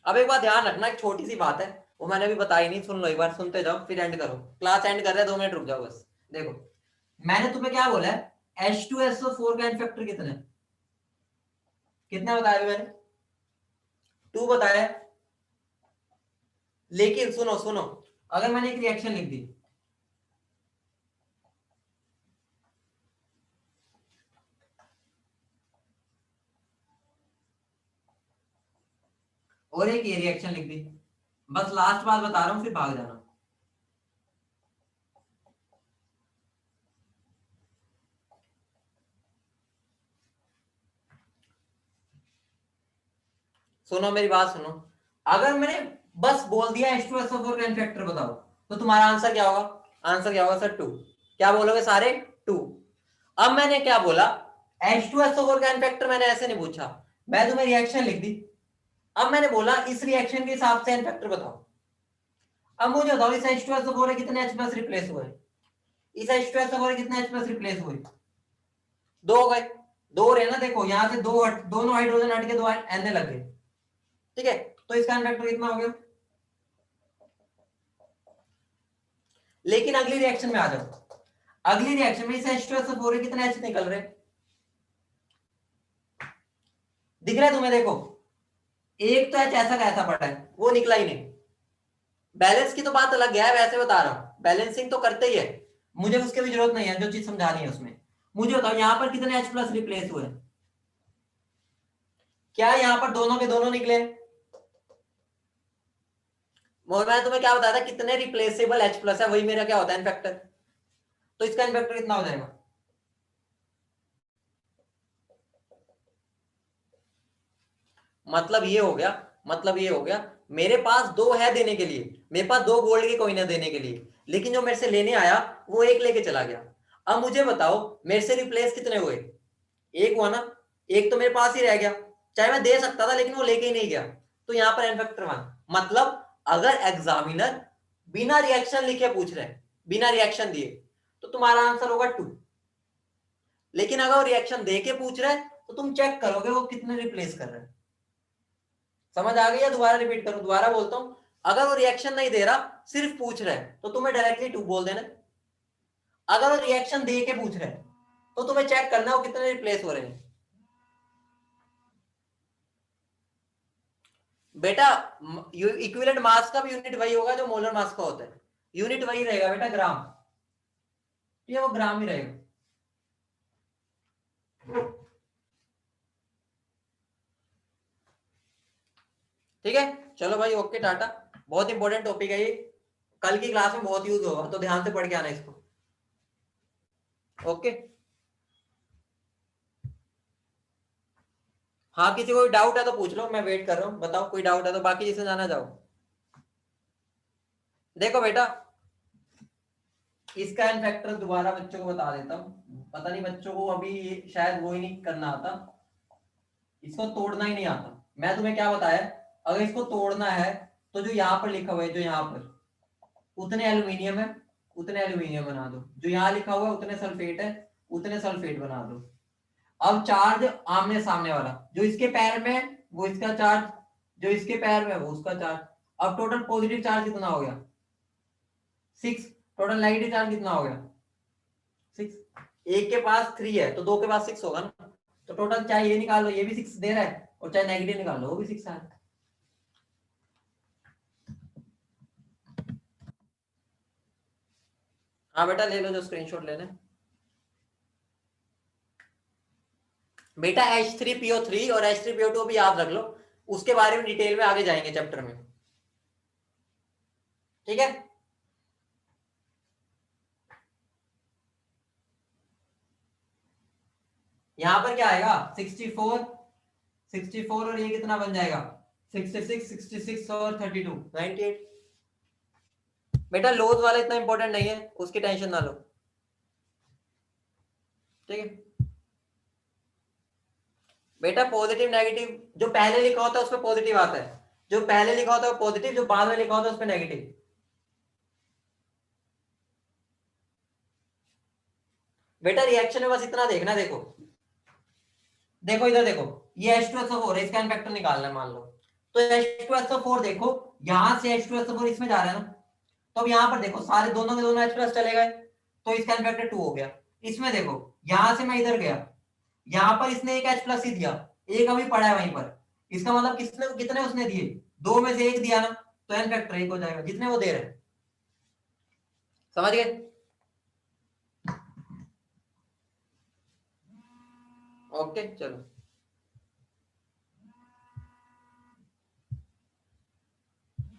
S1: अब एक बात ध्यान रखना, एक छोटी सी बात है, वो मैंने अभी बताई नहीं, सुन लो एक बार, सुनते जाओ फिर एंड करो, क्लास एंड कर रहे हैं, 2 मिनट रुक जाओ बस। देखो मैंने तुम्हें क्या बोला है, H2SO4 का एन फैक्टर कितना है? कितना बताया मैंने? 2 बताया। लेकिन सुनो सुनो, अगर मैंने एक रिएक्शन लिख दी, और एक ये रिएक्शन लिख दी, बस लास्ट बात बता रहा हूं फिर भाग जाना। सुनो मेरी बात सुनो, अगर मैंने बस बोल दिया H2SO4 का एन फैक्टर बताओ, तो तुम्हारा आंसर क्या होगा? आंसर क्या होगा सर? 2। क्या बोलोगे सारे? 2। अब मैंने क्या बोला, H2SO4 का एन फैक्टर मैंने ऐसे नहीं पूछा, मैं तुम्हें रिएक्शन लिख दी, अब मैंने बोला इस रिएक्शन के हिसाब से एन फैक्टर बताओ। अब मुझे बताओ इस H2SO4 कितने H प्लस रिप्लेस हुए, इस H2SO4 कितने H प्लस रिप्लेस हुए? 2 हो गए। दो रहे ना, देखो यहाँ से दोनों हाइड्रोजन हट के दो एन लग गए, ठीक है, तो इसका एन फैक्टर कितना हो गया। लेकिन अगली रिएक्शन में आ जाओ, अगली रिएक्शन में इस H2SO4 कितने H निकल रहे, दिख रहा है तुम्हें, देखो एक तो H ऐसा का ऐसा पड़ा है, वो निकला ही नहीं। बैलेंस की तो बात अलग है, वैसे बता रहा हूं, बैलेंसिंग तो करते ही है, मुझे उसके भी जरूरत नहीं है, जो चीज समझानी है उसमें। मुझे बताओ यहाँ पर कितने H प्लस रिप्लेस हुए, क्या यहाँ पर दोनों के दोनों निकले, और मैं तुम्हें क्या बताया था, कितने रिप्लेसेबल H प्लस है, वही मेरा क्या होता है इनफैक्टर, तो इसका इनफैक्टर कितना हो जाएगा, मतलब ये हो गया, मतलब ये हो गया, मेरे पास दो है देने के लिए, मेरे पास दो गोल्ड के कोइन है देने के लिए, लेकिन जो मेरे से लेने आया वो एक लेके चला गया। अब मुझे बताओ मेरे से रिप्लेस कितने हुए, एक हुआ ना, एक तो मेरे पास ही रह गया, चाहे मैं दे सकता था लेकिन वो लेके ही नहीं गया, तो यहाँ पर एन फैक्टर 1। मतलब अगर एग्जामिनर बिना रिएक्शन लिखे पूछ रहे हैं, बिना रिएक्शन दिए, तो तुम्हारा आंसर होगा 2। लेकिन अगर वो रिएक्शन दे के पूछ रहे हैं तो तुम चेक करोगे वो कितने रिप्लेस कर रहे हैं। समझ आ गई है, दोबारा रिपीट करूं, दोबारा बोलता हूं, अगर वो रिएक्शन नहीं दे रहा सिर्फ पूछ रहे हैं तो तुम्हें डायरेक्टली 2 बोल देना, अगर वो रिएक्शन दे के पूछ रहे हैं तो तुम्हें चेक करना वो कितने रिप्लेस हो रहे हैं। बेटा इक्विवेलेंट मास का भी यूनिट वही होगा जो मोलर मास का होता है, यूनिट वही रहेगा बेटा, ग्राम, ये वो ग्राम ही रहेगा। ठीक है, चलो भाई, ओके टाटा। बहुत इंपॉर्टेंट टॉपिक है ये, कल की क्लास में बहुत यूज होगा, तो ध्यान से पढ़ के आना इसको। ओके, हाँ किसी को डाउट है तो पूछ लो, मैं वेट कर रहा हूँ, बताओ कोई डाउट है तो, बाकी जिसे जाना जाओ। देखो बेटा, इसका एन फैक्टर दोबारा बच्चों को बता देता हूँ, पता नहीं बच्चों को अभी शायद वो ही नहीं करना आता, इसको तोड़ना ही नहीं आता। मैं तुम्हें क्या बताया, अगर इसको तोड़ना है तो जो यहाँ पर लिखा हुआ है, जो यहाँ पर उतने एल्यूमिनियम है उतने एल्यूमिनियम बना दो, जो यहाँ लिखा हुआ है उतने सल्फेट है उतने सल्फेट बना दो। अब चार्ज आमने सामने वाला, जो इसके पैर में है वो इसका चार्ज, जो इसके पैर में है वो उसका चार्ज। अब टोटल पॉजिटिव चार्ज कितना हो गया, 6। टोटल नेगेटिव चार्ज कितना हो गया, 6। एक के पास 3 है तो दो के पास 6 होगा ना, तो टोटल चाहे ये निकाल लो, ये भी 6 दे रहा है, और चाहे नेगेटिव निकाल लो वो भी 6 है। हाँ बेटा ले लो जो स्क्रीनशॉट लेने। बेटा H3PO3 और H3PO2 भी याद रख लो, उसके बारे में डिटेल में आगे जाएंगे चैप्टर में, ठीक है। यहां पर क्या आएगा, 64 64 और ये कितना बन जाएगा, 66 66 और 32 98। बेटा लोज वाला इतना इंपॉर्टेंट नहीं है, उसकी टेंशन ना लो, ठीक है। बेटा पॉजिटिव नेगेटिव जो पहले लिखा होता है उस पर पॉजिटिव आता है, जो पहले लिखा होता है पॉजिटिव, जो बाद में लिखा होता है उस पर नेगेटिव। बेटा रिएक्शन में बस इतना देखना, देखो देखो इधर देखो, ये H2SO4 है, इसका फैक्टर निकालना है मान लो, तो H2SO4 देखो, यहां से H2SO4 इसमें जा रहा है ना, तो अब यहाँ पर देखो सारे दोनों के दोनों H प्लस चले गए, तो इसका फैक्टर 2 हो गया। इसमें देखो यहां से मैं इधर गया, यहाँ पर इसने एक H प्लस ही दिया, एक अभी पड़ा है वहीं पर, इसका मतलब किसने कितने उसने दिए, दो में से एक दिया ना, तो एन फैक्टर 1 हो जाएगा जितने वो दे रहे हैं। समझ गए, ओके चलो।